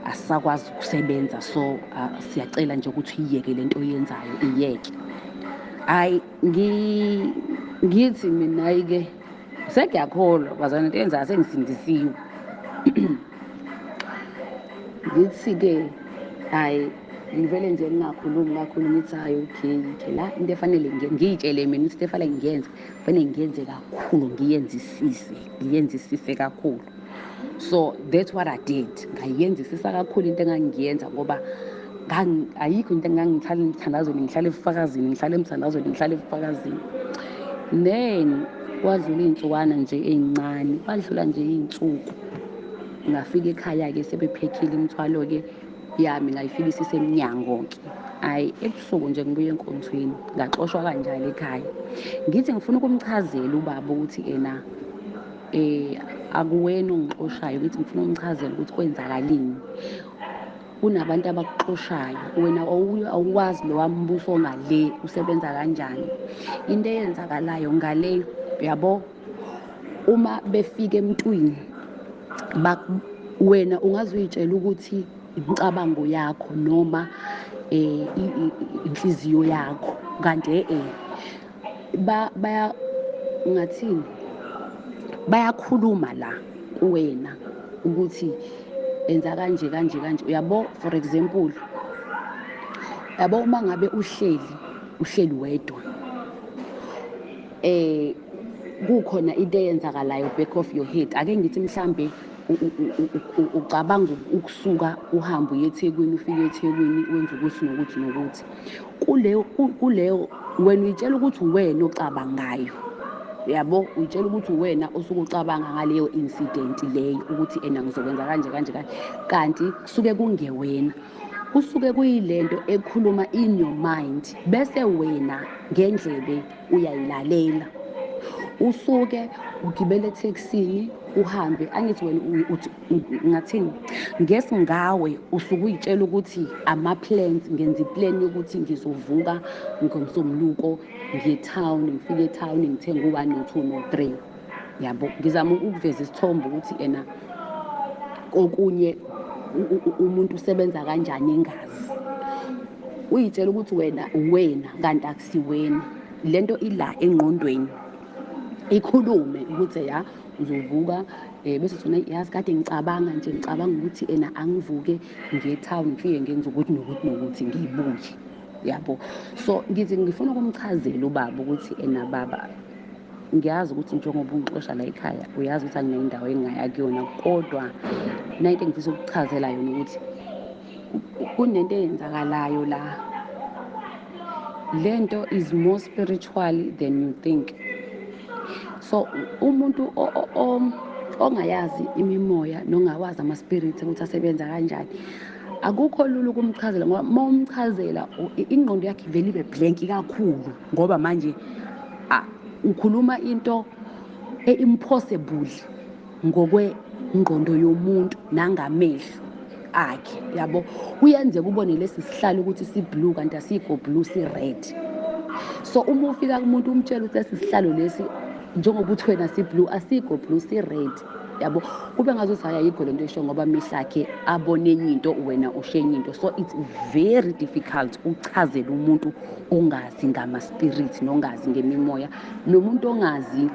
Speaker 2: asisakwazi ukusebenza. So siyacela nje ukuthi uyiyeke lento oyenzayo, iyeke. Hayi ngithi mina, hayi-ke sengiyakholwa bazana into eyenzayo, sengisindisiwe. Ngithi-ke hayi, ngivele nje ngingakhulumi ngithi hayi, okay, la into efanele ngiy'tshele mina ukuthi into efanele ngiyenze, kufanele ngiyenze kakhulu, ngiyenzisise kakhulu. So that's what I did. Ngayenzisisa kakhulu into engangiyenza, ngoba ayikho into engangihlala emthandazweni, ngihlale ebufakazini. Then kwadlula iy'nsukwana nje ey'ncane, kwadlula nje iy'nsuku, ngafika ekhaya-ke sebephekhile imithwalo-ke yami, ngayifikisisa emnyango-ke. Hhayi, ebusuku nje ngibuye enkonzweni, ngaxoshwa kanjalo ekhaya. Ngithi ngifuna ukumchazela ubaba ukuthi akuwena ongixoshayo, ngithi ngifuna ukumchazela ukuthi kwenzakaleni. Kunabantu abakuxoshayo, wena awuwazi lo wami umbuso ongale usebenza kanjani. Into eyenzakalayo ngale, yabo, uma befika emntwini, wena ungaze uy'tshela ukuthi imicabango yakho noma inhliziyo yakho, kanti ngathini, bayakhuluma la kuwena ukuthi enza kanje. Uyabo, for example, yabo, uma ngabe uhleli wedwa, kukhona into eyenzakalayo back of your head. Ake ngithi mhlambe ucabanga ukusuka uhambe uye eThekwini, ufike eThekwini wenza ukuthi nokuthi. Kuleyo wena uyitshela ukuthi uwena ocabangayo, yabo, uyitshela ukuthi uwena osuke ucabanga ngaleyo incident leyo, ukuthi ngizokwenza kanje, kanti kusuke kungewena, kusuke kuyilento ekhuluma in your mind, bese wena ngendlebe uyayilalela. Usuke ugibele etekisini uhambe, angithi wena ngathini, ngawe usuke uyitshela ukuthi ama-plans, ngenza i-plan yokuthi ngizovuka ngomsombuluko ngiye e-town, ngifike e-town ngithenga u-1 no-2 no-3, yabo. Ngizama ukuveza isithombe ukuthi kokunye umuntu usebenza kanjani engazi. Uyitshela ukuthi wena kanti akusiwena, lento ila engqondweni, ikhulume ukuthi ya uzovuka bese thina yazi kade ngicabanga ukuthi angivuke ngiye town ngifike ngenza ukuthi nokuthi ngiyibuke yabo. So ngithi ngifuna ukumchazela ubaba ukuthi baba, ngiyazi ukuthi njengoba ungixosha la ekhaya uyazi ukuthi anginayo indawo engingaya kuyona, kodwa nayinto engifisa ukuchazela yona ukuthi kunento eyenzakalayo la. Lento is more spiritual than you think. So umuntu ongayazi imimoya nongawazi ama-spirit ukuthi asebenza kanjani, akukho lula ukumchazela, ngoba uma umchazela ingqondo yakhe ivele ibe blank kakhulu, ngoba manje ukhuluma into e-impossible ngokwengqondo yomuntu nangamehlo akhe yabo. Kuyenzeka ubone lesi sihlalo ukuthi si-blue kanti asikho blue, si-red. So uma ufika kumuntu umtshela ukuthi lesi sihlalo lesi njengoba uthi wena si-blue, asikho blue, si-red yabo, kube ngazuthi ayikho lento esho ngoba amehlo akhe abone enye into, wena usho enye into. So it's very difficult uchazela umuntu ongazi ngama-spirit nongazi ngemimoya, nomuntu ongazi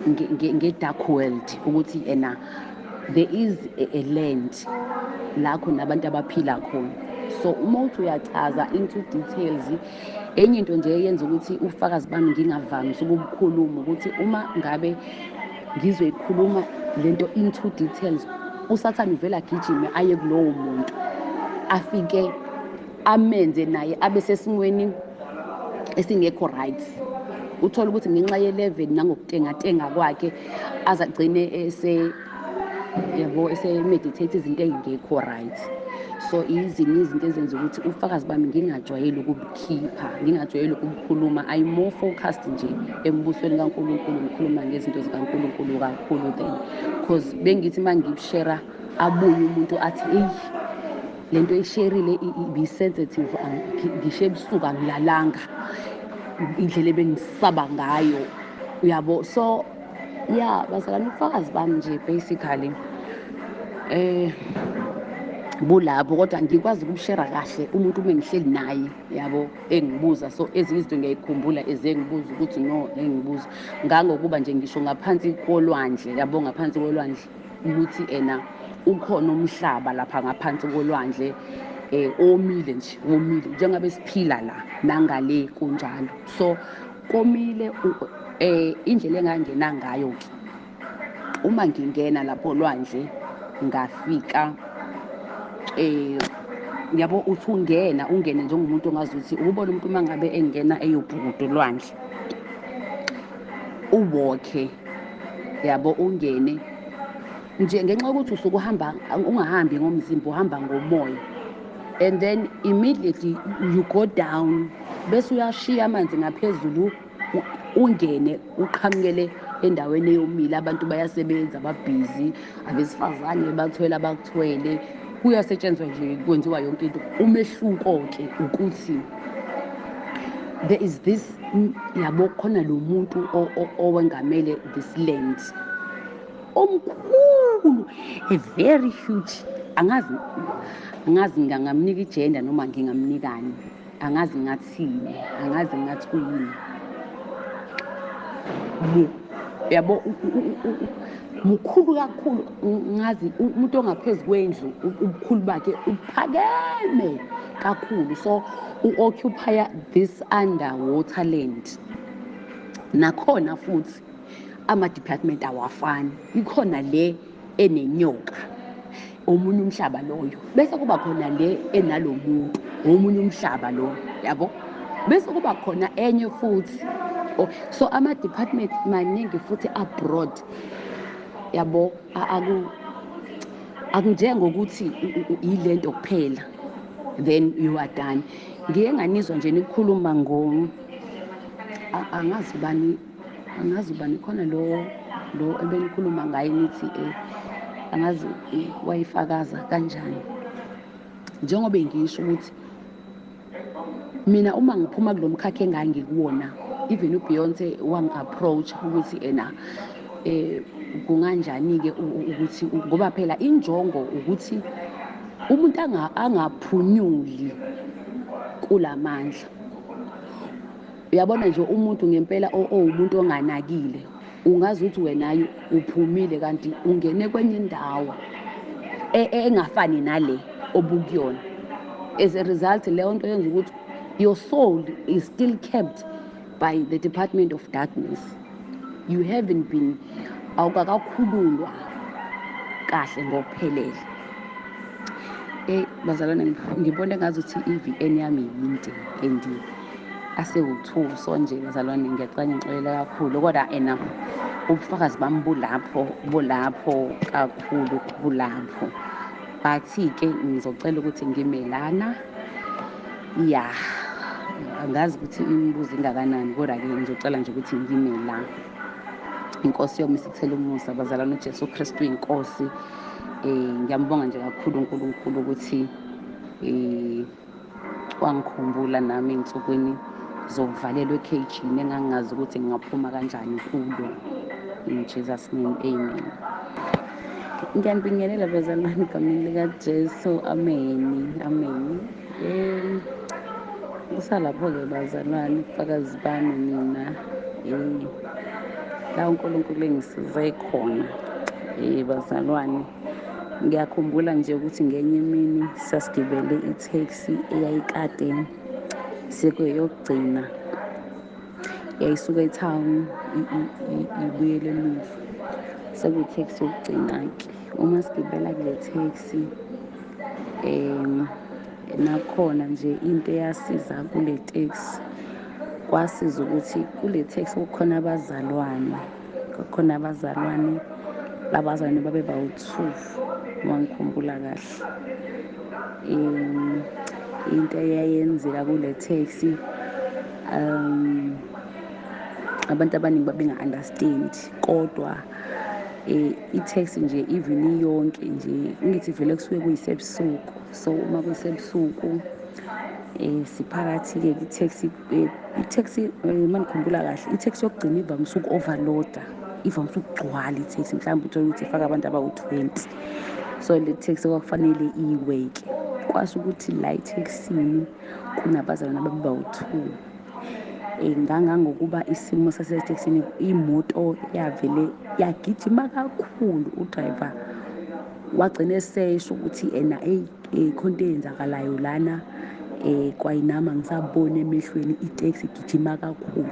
Speaker 2: nge-dark world ukuthi there is a land la khona abantu abaphila khona. So uma uthi uyachaza into details, enye into nje yenza ukuthi ufakazi bami ngingavamisi ukubukhuluma ukuthi uma ngabe ngizoyikhuluma lento into details, usathane uvela agijime aye kulowo muntu afike amenze naye abe sesimweni esingekho right. Uthola ukuthi ngenxa ye-level nangokutengatenga kwakhe azagcine ese-meditate izinto ezingekho right. So izinto ezenza ukuthi ufakazi bami ngingajwayeli ukubukhipha, ngingajwayeli ukubukhuluma. I'm more focused nje embusweni kaNkulunkulu, ngikhuluma ngezinto zikaNkulunkulu kakhulu then, because bengithi uma ngibishera abuye umuntu athi lento eyisherile ibi-sensitive, ngisho ebusuku angilalanga indlela ebengisaba ngayo uyabo. So bazalwane, ubufakazi bami nje basically bulapho, kodwa ngikwazi ukubushera kahle umuntu uma ngihleli naye yabo, engibuza. So ezinye izinto ngiyayikhumbula ezengibuza ukuthi no, engibuza ngangokuba nje ngisho ngaphansi kolwandle yabo, ngaphansi kolwandle ukuthi ukhona umhlaba lapha ngaphansi kolwandle omile nje, omile njengabe siphila la nangale kunjalo. So komile indlela engangena ngayo ke, uma ngingena lapho olwandle ngafika yabo, uthi ungene njengomuntu ongazi ukuthi ubona umuntu uma ngabe engena eyobhukuda olwandle, uwalke yabo, ungene nje ngenxa yokuthi usuke ungahambi ngomzimba, uhamba ngomoya, and then immediately you go down, bese uyashiya amanzi ngaphezulu, ungene uqhamukele endaweni eyomile. Abantu bayasebenza, babhizi, abesifazane bathwele abakuthwele, kuyasetshenzwa nje, kwenziwa yonke into. Umehluko ke ukuthi there is this yabo, khona lo muntu owengamele this land omkhulu, a very huge, angazi ngingamnika igender noma ngingamnikani, angazi ngathini, angazi ngathi kuyini yabo, mukhulu kakhulu. Ngazi umuntu ongaphezulu kwendlu ubukhulu bakhe uphakeme kakhulu. So u-occupy this underwater land. Nakhona futhi ama-department awafani, ikhona le enenyoka, omunye umhlaba loyo, bese kuba khona le enalo muntu, omunye umhlaba lo yabo, bese kuba khona enye futhi. So ama-department maningi futhi abroad yabo, akunjengokuthi yilento kuphela then you are done. Ngiye nganizwa nje nikhuluma angazi ubani khona lo ebenikhuluma ngaye nithi angazi wayifakaza kanjani, njengoba ngisho ukuthi mina uma ngiphuma kulo mkhakha engangikuwona, even uBeyonce wangi-approach ukuthi kunganjani-ke ukuthi, ngoba phela injongo ukuthi umuntu angaphunyuli kulamandla. Uyabona nje umuntu ngempela umuntu onganakile, ungazi ukuthi wenayo uphumile kanti ungene kwenye indawo engafani nale obukuyona. As a result, leyo nto yenza ukuthi your soul is still kept by the Department of Darkness. You haven't been, awukakakhululwa kahle ngokuphelele. Bazalwane, ngibone ngazuthi i-VN yami yinde and ase-2 so nje bazalwane ngiyacela ngixolela kakhulu kodwa ena ubufakazi bami bulapho kakhulu bulapho. Bathi-ke ngizocela ukuthi ngimelana ya angazi ukuthi imibuzo ingakanani kodwa-ke ngizocela nje ukuthi ngime la. Inkosi yomi isithele umusa bazalwane, uJesu Kristu inkosi. Ngiyambonga nje kakhulu uNkulunkulu ukuthi wangikhumbula nami ey'nsukwini zokuvalelwa ekhejini engangazi ukuthi ngingaphuma kanjani kulo. In Jesus name, amen. Ngiyanibingelela bazalwane egameni likaJesu, amen, amen. Kusalapho-ke bazalwane ubufakazi bami mina la uNkulunkulu engisize khona. Bazalwane, ngiyakhumbula nje ukuthi ngenye imini sasigibele itaxi eyayikade sekuyokugcina, yayisuka eTown ibuyele emuva, sekuyitaxi yokugcina-ke. Uma sigibela kule taxi nakhona nje into eyasiza kule taxi, kwasiza ukuthi kule taxi kukhona abazalwane, labazalwane babe bawu-2 wangikhumbula kahle. Into eyayenzeka kule taxi, abantu abaningi babenga-understand kodwa i-taxi nje even yonke nje ngithi vele kusuke kuyisebusuku. So uma kuyisebusuku siphakathi-ke i-taxi mandikhumbula kahle, i-taxi yokugcina ivamise uku-overload-a, ivamise ukugcwala i-taxi, mhlawumbe uthole ukuthi ifaka abantu abawu-20. So le taxi kwakufanele iweke, kwasho ukuthi la ethekisini kunabazalwane abawu-2. Ngangangokuba isimo sasetekisini, imoto yavele yagijima kakhulu, udrayiva wagcina esesho ukuthi khona into eyenzakalayo lana, kwayinama ngisabona emehlweni iteksi igijima kakhulu.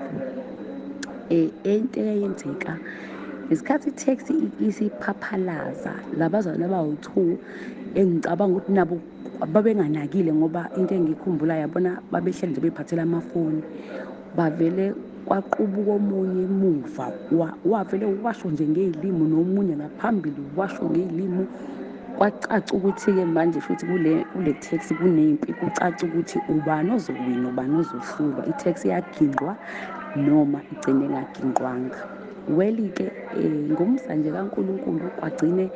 Speaker 2: Into eyayenzeka ngesikhathi itaxi isiphaphalaza, labazalwane abawu-2 engicabanga ukuthi nabo babenganakile ngoba into engiyikhumbula yabona babehleli nje bephathela amafoni, bavele kwaqubuka omunye emuva, wavele washo nje ngey'limu, nomunye ngaphambili washo ngey'limu. Kwacaca ukuthi-ke manje futhi kule taxi kunempi, kucaca ukuthi ubani ozowina ubani ozohlulwa, itaxi yaginqwa noma igcine engaginqwanga. Well-ke ngomsa nje kaNkulunkulu kwagcine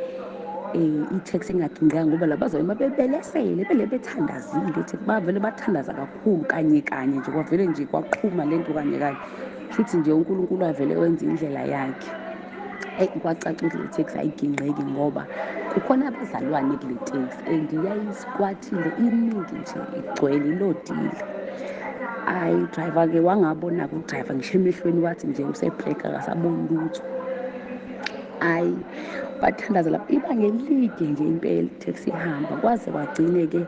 Speaker 2: itaxi ingaginqanga ngoba labazalwane babebelesele, bethandazile, bavele bathandaza kakhulu kanye nje kwavele nje kwaqhuma lento kanye futhi nje uNkulunkulu wavele wenza indlela yakhe. Kwacaca ukuthi le taxi ayiginqeki ngoba kukhona abazalwane kule taxi and yayisikwatile iningi nje igcwele ilodile. Driver-ke wangabona-ke udrayiva ngisho emehlweni wathi nje usebhreka akasaboni lutho. Bathandaza lapho ibanga elide nje impela itaxi ihamba, kwaze kwagcine-ke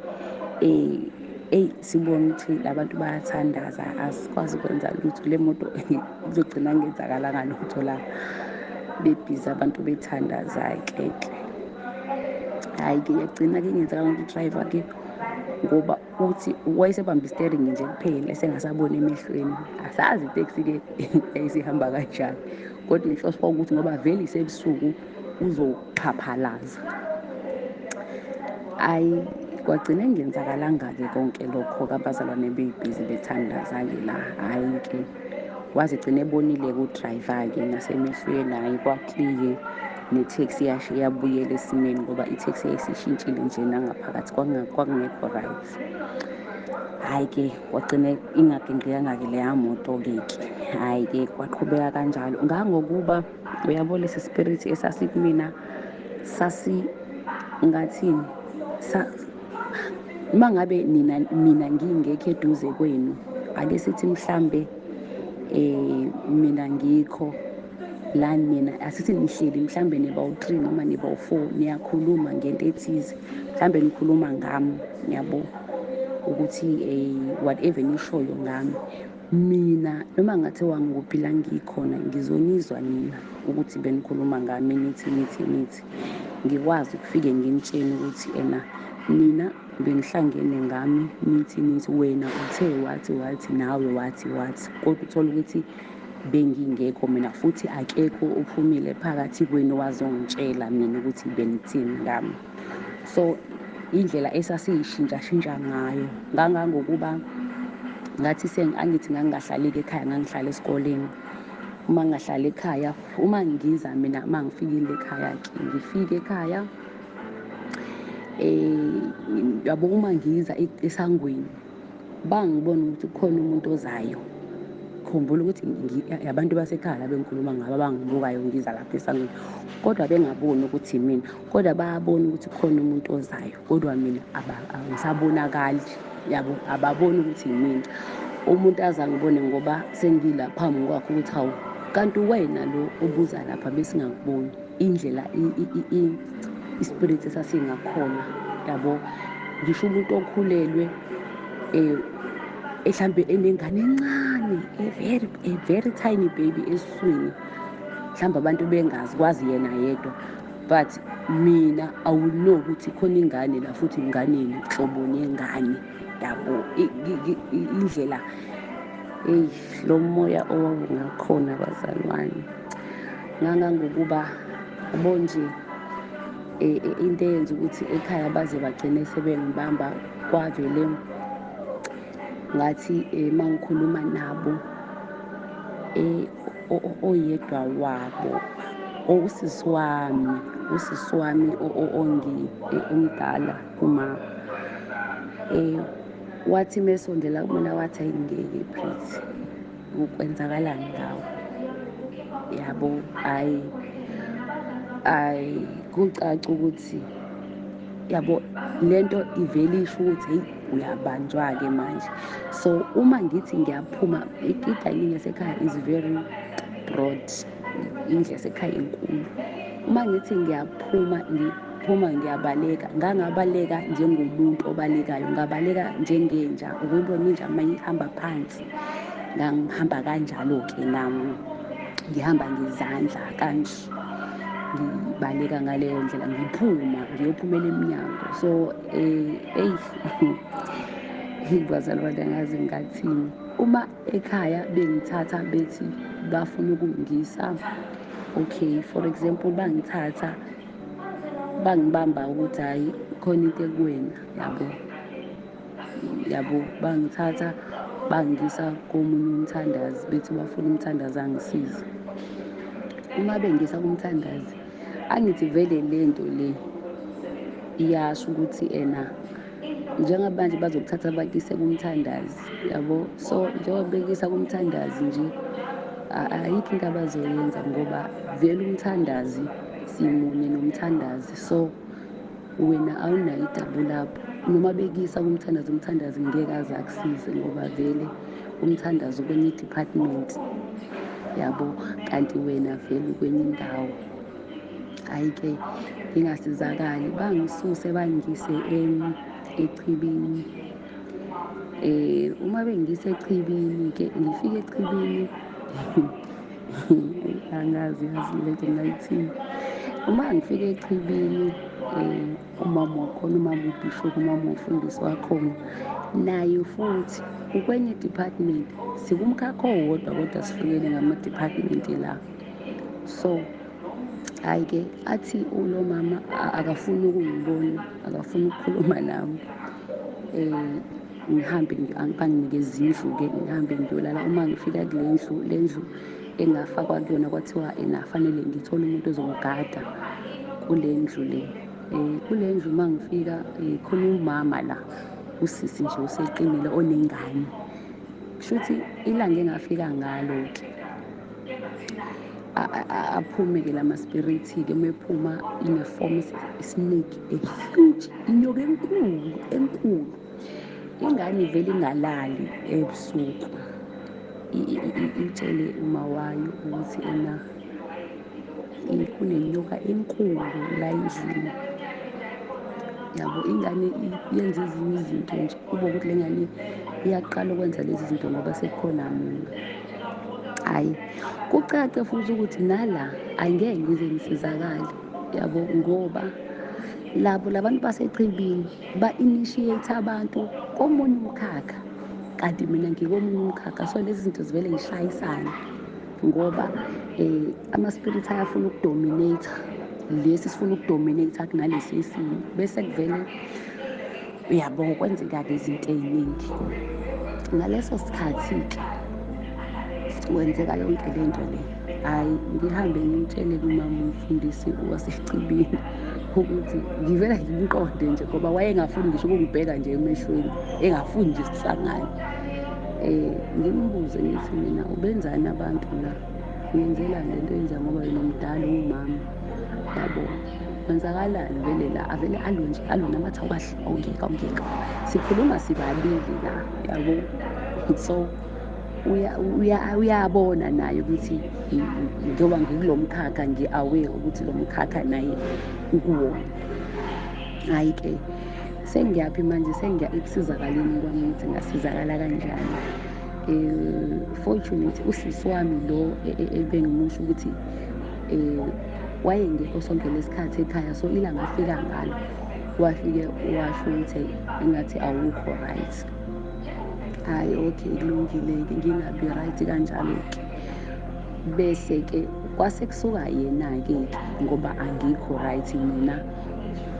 Speaker 2: sibona ukuthi labantu bayathandaza, asikwazi ukwenza lutho, le moto kuzogcina kungenzakalanga lutho la, bebhizi abantu bethandaza-ke. Ke yagcina-ke ingenzakala ukuthi udrayiva-ke ngoba uthi wayesebambe i-steering nje kuphela esengasaboni emehlweni. Asazi itaxi-ke yayisihamba kanjani kodwa inhloso kwakukuthi ngoba vele isebusuku uzoxhaphalaza. Kwagcine kungenzakalanga-ke konke lokho-ke, abazalwane bebhizi bethandaza-ke la. Ke waze gcine ebonile-ke udrayiva-ke nasemehlweni, kwakliye neteksi yasho yabuyela esimeni ngoba itaxi yayisishintshile nje nangaphakathi kwakungekho right. Ke kwagcine ingaginqikanga-ke leya moto-ke. Ke kwaqhubeka kanjalo ngangokuba uyabo lesi spirit esasikumina ngathini, uma ngabe mina ngingekho eduze kwenu, ake sithi mhlambe mina ngikho la nina asithi nihleli mhlambe nibawu-3 noma nibawu-4 niyakhuluma ngento ethize, mhlambe nikhuluma ngami, yabo, ukuthi whatever nishoyo ngami, mina noma ngathiwa ngikuphi la ngikhona ngizonizwa mina ukuthi benikhuluma ngami nithi ngikwazi ukufike nginitshene ukuthi nina benihlangene ngami nithi wena uthe wathi nawe wathi, kodwa uthola ukuthi bengingekho mina futhi akekho uphumile phakathi kwenu wazongitshela mina ukuthi benithini ngami. So indlela esasiyishintsha ngayo ngangangokuba ngathi angithi ngangingahlali-ke ekhaya, ngangihlala esikoleni. Uma ngingahlala ekhaya, uma ngiza mina uma ngifikile ekhaya-ke ngifike ekhaya yabo, uma ngiza esangweni bangibona ukuthi kukhona umuntu ozayo. Khumbula ukuthi abantu basekhaya la bengikhuluma ngabo abangibukayo ngiza lapha esangweni, kodwa bengaboni ukuthi mina, kodwa bayabona ukuthi kukhona umuntu ozayo, kodwa mina angisabonakali, yabo, ababoni ukuthi mina. Umuntu aze angibone ngoba sengila phambi kwakho ukuthi hawu, kanti wena lo obuza lapha besingakuboni. Indlela ispirit esasingakhona, yabo, ngisho umuntu okhulelwe mhlambe enengane encane, a very tiny baby esiswini, mhlawumbe abantu bengazi, kwazi yena yedwa, but mina I will know ukuthi khona ingane la, futhi inganeni, hloboni yengane, yabo. Indlela lo moya owawungakhona bazalwane ngangangokuba yabo nje, into eyenza ukuthi ekhaya baze bagcine sebengibamba, kwavele ngathi uma ngikhuluma nabo oyedwa wabo usisi wami omdala uma wathi mesondela kumina wathi ayingeke Prithi, ukwenzakalani ngawe, yabo. Kucaca ukuthi yabo lento ivele isho ukuthi hey, uyabanjwa-ke manje. So uma ngithi ngiyaphuma, idayini yasekhaya is very broad, indlu yasekhaya enkulu. Uma ngithi ngiphuma ngiyabaleka, ngangabaleka njengomuntu obalekayo, ngabaleka njengenja, ukuyibona inja uma ihamba phansi, ngangihamba kanjalo-ke nami, ngihamba ngezandla kanje, ngibaleka ngaleyo ndlela, ngiyophumela emnyango. So bazalwane angazi ngathini, uma ekhaya bengithatha bethi bafuna ukungisa, okay, for example, bangithatha bangibamba ukuthi hayi khona into ekuwena, yabo, bangithatha bangisa komunye umthandazi, bethi bafuna umthandazi angisize. Uma bengisa kumthandazi, angithi vele lento le iyasho ukuthi njengamanje bazokuthatha bakuyise kumthandazi, yabo. So njengoba bekuyisa kumthandazi nje, ayikho into abazoyenza ngoba vele umthandazi simunye nomthandazi, so wena awunayo idabu lapho. Noma bekuyisa kumthandazi, umthandazi ngeke aze akusize ngoba vele umthandazi ukwenye i-department, yabo, kanti wena vele ukwenye indawo. Hhayi-ke ngingasizakali, bangisuse bangise echibini. Uma bengise echibini-ke, ngifike echibini angazi yazi lento ngayithini. Uma ngifike echibini, umama wakhona, umama ubhishobhi, umama umfundisi wakhona, naye futhi ukwenye i-department, sikumkhakha owodwa kodwa sihlukene ngama-department la. So hhayi-ke athi ulo mama akafuni ukungibona, akafuni ukukhuluma nami, ngihambe banginikeze indlu-ke, ngihambe ngiyolala. Uma ngifika le ndlu engafakwa kuyona, kwathiwa fanele ngithole umuntu ozongigada kule ndlu le. Kule ndlu uma ngifika, khona umama la, usisi nje useqinile onengane. Kusho ukuthi ilanga engafika ngalo-ke aphume-ke lama-spirit-ke, mephuma ine-form snake, a huge, inyoka enkulu. Ingane vele ingalali ebusuku, itshele uma wayo ukuthi kunenyoka enkulu la endlini, yabo. Ingane yenza ezinye izinto nje, kube ukuthi le ngane iyaqala ukwenza lezi zinto ngoba sekukhona mina. Hhayi, kucace futhi ukuthi nala angeke ngize ngisizakale, yabo, ngoba labo labantu basechibini ba-initiate abantu komunye umkhakha, kanti mina ngikomunye umkhakha. So lezi zinto zivele yishayisane ngoba ama-spirit ayafuna ukudominate lesi sifuna ukudominate kunalesi esinye, bese kuvele, yabo, kwenzeka-ke izinto ey'ningi. Ngaleso sikhathi-ke kwenzeka yonke le nto le. Hhayi, ngihambe ngimtshele-ke umama umfundisi wasechibini ukuthi ngivela ngimqonde nje ngoba wayengafuni ngisho ukungibheka nje emehlweni, engafuni nje sihlangane. Ngimbuze ngithi, mina ubenzani abantu la, ngiyenzelani le nto yenza ngoba yena mdala umama, yabo, kwenzakalani vele la? Avele alwe nje, alwe namathi awungeka. Sikhuluma sibabili la, yabo. So uyabona naye ukuthi njengoba ngikulo mkhakha ngi-aware ukuthi lo mkhakha naye ukuwona. Hhayi-ke, sengiyaphi manje, sengiya ekusizakaleni kwami ukuthi ngasizakala kanjani. Fortunate usisi wami lo ebengimusho ukuthi wayengekho sonke lesikhathi ekhaya, so ilanga afika ngalo wafike washo ukuthi engathi awukho right. Hhayi, okay, kulungile-ke, ngingabi right kanjalo-ke. Bese-ke kwase kusuka yena-ke ngoba angikho right mina,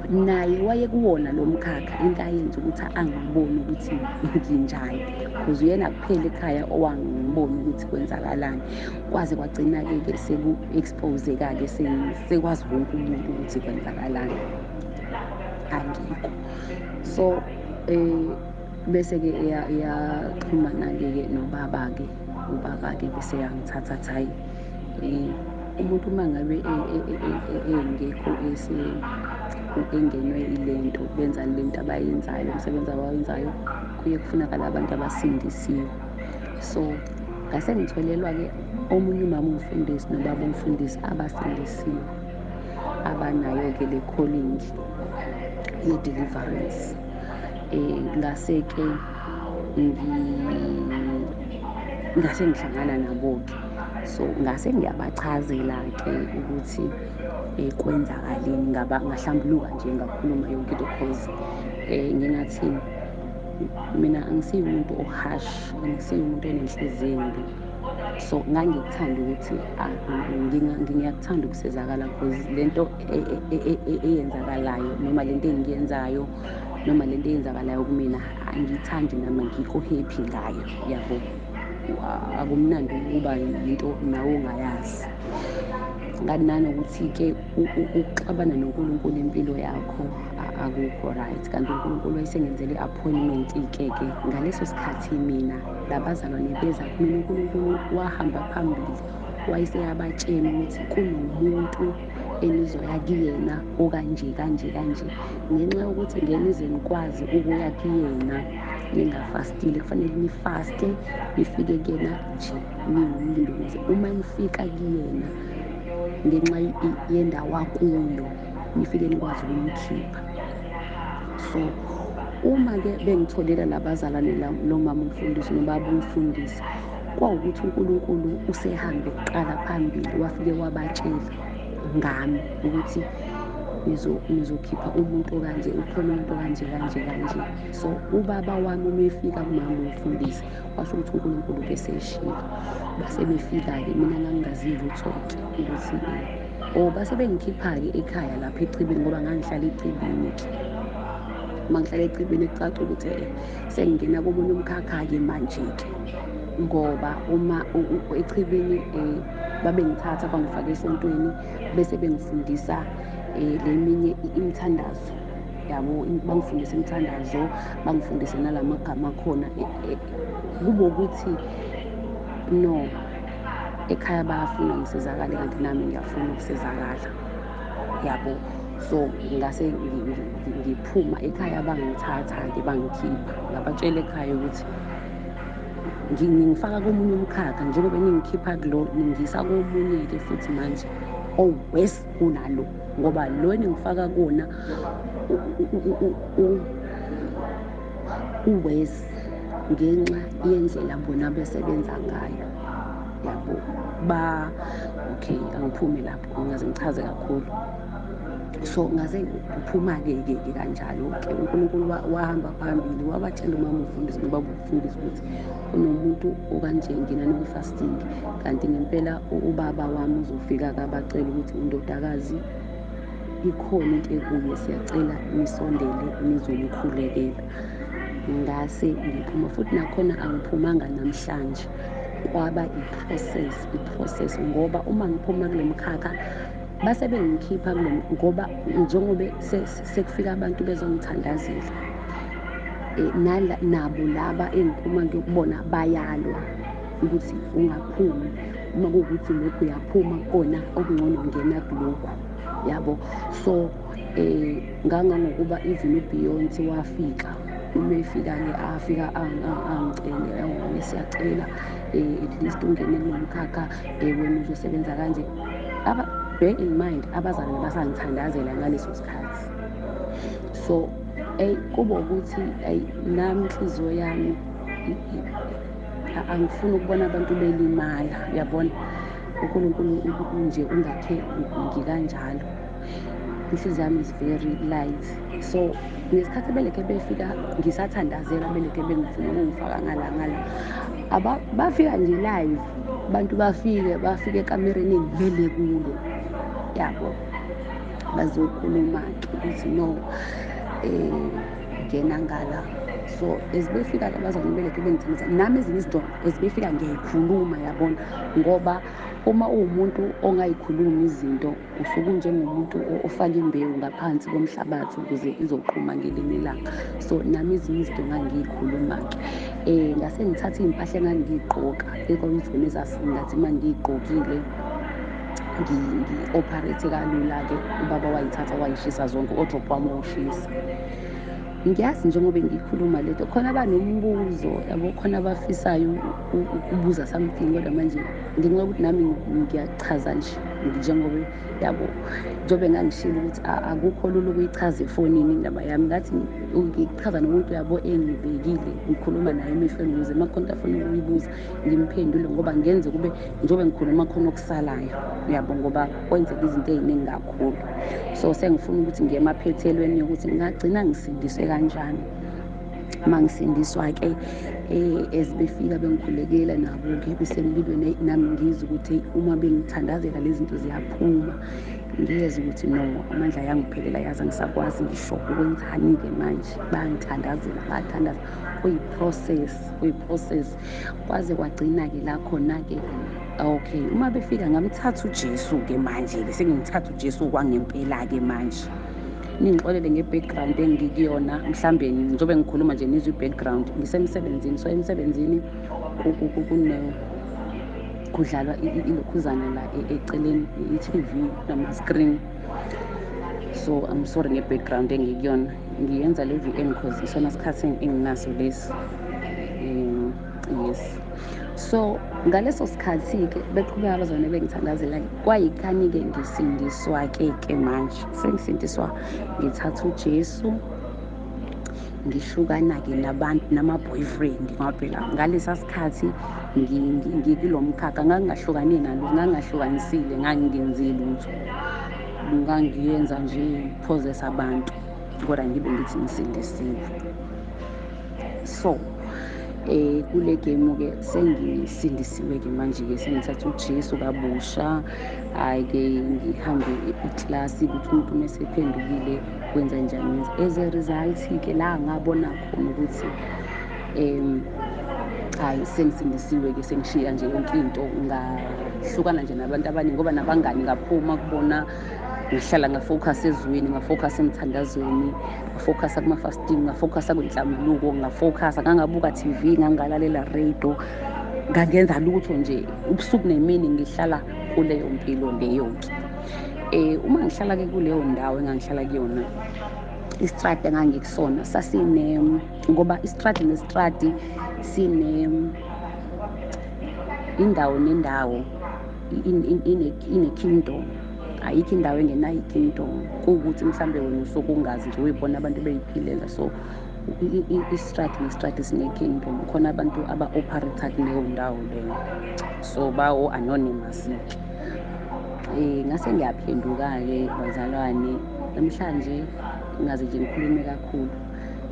Speaker 2: naye wayekuwona lo mkhakha, into ayenza ukuthi angibone ukuthi nginjani, because uyena kuphela ekhaya owangibona ukuthi kwenzakalani. Kwaze kwagcina-ke seku-expose-ka-ke, sekwazi wonke umuntu ukuthi kwenzakalani, angikho. So bese-ke iyaxhumana-ke nobaba-ke, ubaba-ke bese yangithatha athi hhayi, umuntu uma ngabe engekho engenwe ile nto, benza le nto abayenzayo, umsebenzi abawenzayo, kuye kufunakala abantu abasindisiwe. So ngase ngitholelwa-ke omunye umama umfundisi nobaba umfundisi abasindisiwe, abanayo-ke le calling ye-deliverance. Ngase-ke ngase ngihlangana nabo-ke, so ngase ngiyabachazela-ke ukuthi kwenzakaleni, ngahlambuluka nje ngakhuluma yonke into cause ngingathini, mina angisiye umuntu ohash, angisiye umuntu onenhliziyo embi. So ngangikuthanda ukuthi ngiyakuthanda ukusizakala because le nto eyenzakalayo noma le nto engiyenzayo noma le nto eyenzakalayo kumina angiyithandi nami angikho happy ngayo, yabo. Akumnandi ukuba yinto nawe ongayazi. Kanti nanokuthi-ke ukuxabana noNkulunkulu impilo yakho akukho right. Kanti uNkulunkulu wayesengenzele i-appointment-ke ngaleso sikhathi mina labazalwane beza kumina, uNkulunkulu wahamba phambili, wayeseyabatshena ukuthi kunomuntu enizoya kuyena okanje kanje kanje. Ngenxa yokuthi ngenize nikwazi ukuya kuyena ningafastile, kufanele nifaste, nifike kuyena nje niwumlindolozi. Uma nifika kuyena ngenxa yendawo akuyo, nifike nikwazi ukumkhipha. So uma-ke bengitholela labazalwane lo mama umfundisi nobaba umfundisi, kwawukuthi uNkulunkulu usehambe kuqala phambili, wafike wabatshela ngami ukuthi nizokhipha umuntu okanje, ukhona umuntu okanje kanje kanje. So ubaba wami uma efika kumama umfundisi washo ukuthi uNkulunkulu beseshilo. Base befika-ke, mina ngangingazivi utho-ke ukuthi base bengikhipha-ke ekhaya lapha eChibini ngoba ngangihlala eChibini-ke. Uma ngihlala eChibini kucaca ukuthi sengingena komunye umkhakha-ke manje-ke, ngoba uma eChibini babengithatha bangifaka esontweni bese bengifundisa leminye imithandazo, yabo. Bangifundise imithandazo, bangifundise nalamagama akhona, kube ukuthi no, ekhaya bayafuna ngisizakale kanti nami ngiyafuna ukusizakala, yabo. So ngase ngiphuma ekhaya, bangithatha-ke bangikhipha, ngabatshela ekhaya ukuthi ngingifaka komunye umkhakha, njengoba ningikhipha kulo ningisa komunye-ke futhi manje worse kunalo, ngoba lo engifaka kuwona uworse ngenxa yendlela bona besebenza ngayo, yabo. Okay, angiphumi lapho, ngaze ngichaze kakhulu. So ngaze uphuma-ke kanjalo-ke uNkulunkulu wahamba phambili wabatshela umama umfundisi nobaba umfundisi ukuthi kunomuntu okanje ngenani kwi-fasting, kanti ngempela ubaba wami uzofika kabacela ukuthi indodakazi ikhona into ekuye, siyacela nisondele nizomkhulekela. Ngase ngiphuma futhi nakhona angiphumanga namhlanje, kwaba i-process ngoba uma ngiphuma kule mkhakha base bengikhipha ngoba njengoba sekufika abantu bezongithandazela, nabo laba engiphuma ngiyokubona bayalwa ukuthi ungaphumi, uma kuwukuthi lokhu uyaphuma kona okungcono ngena kulokhu, yabo. So ngangangokuba even uBeyonce wafika, uma efika-ke afika angicele, siyacela at least ungene kulo mkhakha, wena uzosebenza kanje. Bear in mind abazali basangithandazela ngaleso sikhathi. So kuba ukuthi nami inhliziyo yami angifuni ukubona abantu belimala, yabona. uNkulunkulu nje ungakhe ngikanjalo, inhliziyo yami is very light. So ngesikhathi belekhe befika ngisathandazela, belekhe bengifuna ukungifaka ngala bafika nje live, abantu bafike ekamereni engivele kulo, yabo, bazokhuluma-ke ukuthi no ngena ngala. So ezibefika-ke abazali belekhe bengithandazela, nami ezinye izinto ezibefika ngiyayikhuluma, yabona, ngoba uma uwumuntu ongayikhulumi izinto usuke njengomuntu ofaka imbewu ngaphansi komhlabathi ukuze izoqhuma ngelinye ilanga. So nami ezinye izinto ngangiyikhuluma-ke. Ngase ngithatha iy'mpahla engangiy'gqoka ekwakuyizona ezasingathi uma ngiy'gqokile ngi-operate kalula-ke, ubaba wayithatha wayishisa zonke, odrop wami wawushisa. Ngiyazi njengoba ngiyikhuluma lento khona abanombuzo, yabo, khona abafisayo ukubuza something, kodwa manje ngenxa yokuthi nami ngiyachaza nje njengoba, yabo, njengoba ngangishilo ukuthi akukho lula ukuyichaza efonini indaba yami, ngathi ngichaza nomuntu, yabo, engibekile, ngikhuluma naye emehlweni ukuze uma khona afuna ukuyibuza ngimphendule, ngoba ngenze kube njengoba ngikhuluma khona okusalayo, yabo, ngoba kwenzeka izinto ey'ningi kakhulu. So sengifuna ukuthi ngiye emaphethelweni yokuthi ngingagcina ngisindiswe kanjani. Uma ngisindiswa-ke ezibefika bengikhulekela nabo-ke besemlilweni, nami ngizwe ukuthi uma bengithandazela lezi zinto ziyaphuma, ngiyeza ukuthi no, amandla ayangiphelela, yazi angisakwazi ngisho ukwenzani-ke manje, bayangithandazela, bayathandaza. Kuyi-process kwaze kwagcina-ke la khona-ke, okay, uma befika ngamthatha uJesu-ke manje-ke sengimthatha uJesu kwangempela-ke manje. Ningixolele nge-background engikuyona, mhlambe njengoba ngikhuluma nje nizwe i-background, ngisemsebenzini. So emsebenzini kudlalwa ilokhuzana la eceleni, i-TV nama-screen. So I'm sorry nge-background engikuyona, ngiyenza le VM because isona sikhathi enginaso lesi. Yes. So ngaleso sikhathi-ke beqhubeka abazane bengithandazela, kwayikhani-ke ngisindiswa-ke manje, sengisindiswa, ngithatha uJesu, ngihlukana-ke nabantu, nama-boyfriend, ngoba phela ngalesa sikhathi ngikulo mkhakha ngangingahlukani nalo, ngangingahlukanisile, ngangingenzi lutho, ngangiyenza nje possess abantu, kodwa ngibe ngithi ngisindisiwe. So kule game-ke sengisindisiwe-ke manje-ke sengithatha uJesu kabusha. Hhayi-ke ngihambe iklasi ukuthi umuntu uma esephendukile wenza njani. As a result-ke la ngabona khona ukuthi hhayi sengisindisiwe-ke, sengishiya nje yonke into, ngahlukana nje nabantu abaningi, ngoba nabangani ngaphuma kubona, ngihlala ngafocus ezweni, ngafocus emthandazweni, ngafocus kuma-fasting, ngafocus kwinhlambuluko, ngafocus, ngangabuka TV, ngangalalela radio, ngangenza lutho nje ubusuku nemini, ngihlala kuleyo mpilo leyo-ke. Uma ngihlala-ke kuleyo ndawo engangihlala kuyona, istradi engangikusona ngoba istradi nestradi indawo nendawo ine-kingdom, ayikho indawo engenayo i-kingdom, kuwukuthi mhlawumbe wena usukungazi nje uyibona abantu beyiphilela. So istrati nestrati sine-kingdom, khona abantu aba-operate kuleyo ndawo leyo, so bawo-anonymous. Ngase ngiyaphenduka-ke bazalwane, namhlanje ngaze nje ngikhulume kakhulu.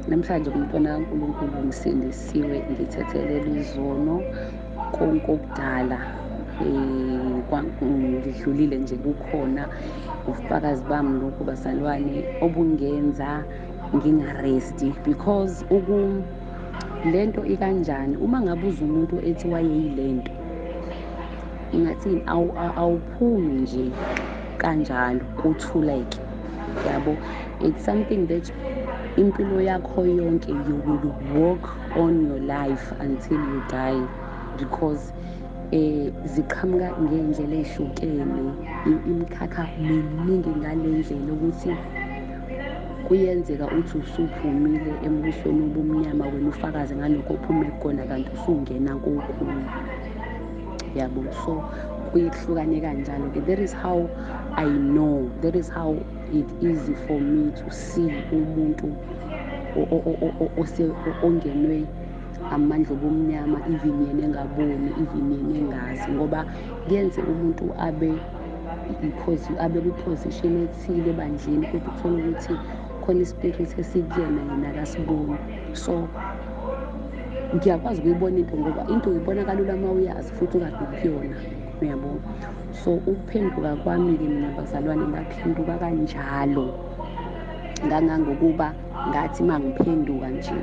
Speaker 2: Namhlanje umntwana kaNkulunkulu ngisindisiwe, ngithethelele izono, konke okudala ngidlulile nje kukhona ubufakazi bami lokhu bazalwane obungenza ngingaresti, because lento ikanjani. Uma ngabe uza umuntu ethi wayeyilento, ingathini, awuphumi nje kanjalo kuthuleke, yabo. It's something that impilo yakho yonke you will walk on your life until you die, because ziqhamuka ngey'ndlela ey'hlukene, imikhakha miningi ngale ndlela ukuthi kuyenzeka uthi usuphumile embusweni obumnyama, wena ufakaze ngalokho ophume kukona, kanti usungena kokunye, yabo. So kuyekuhlukane kanjalo-ke. That is how I know, that is how it easy for me to see umuntu ongenwe amandla obumnyama, even yena engaboni, even yena engazi, ngoba kuyenze umuntu abe kwi-position ethile ebandleni, kodwa uthole ukuthi khona ispirit esikuyena yena akasiboni. So ngiyakwazi ukuyibona into, ngoba into uyibona kalula uma uyazi futhi ukade ukuyona, uyabona. So ukuphenduka kwami-ke mina bazalwane, ngaphenduka kanjalo ngangangokuba ngathi uma ngiphenduka nje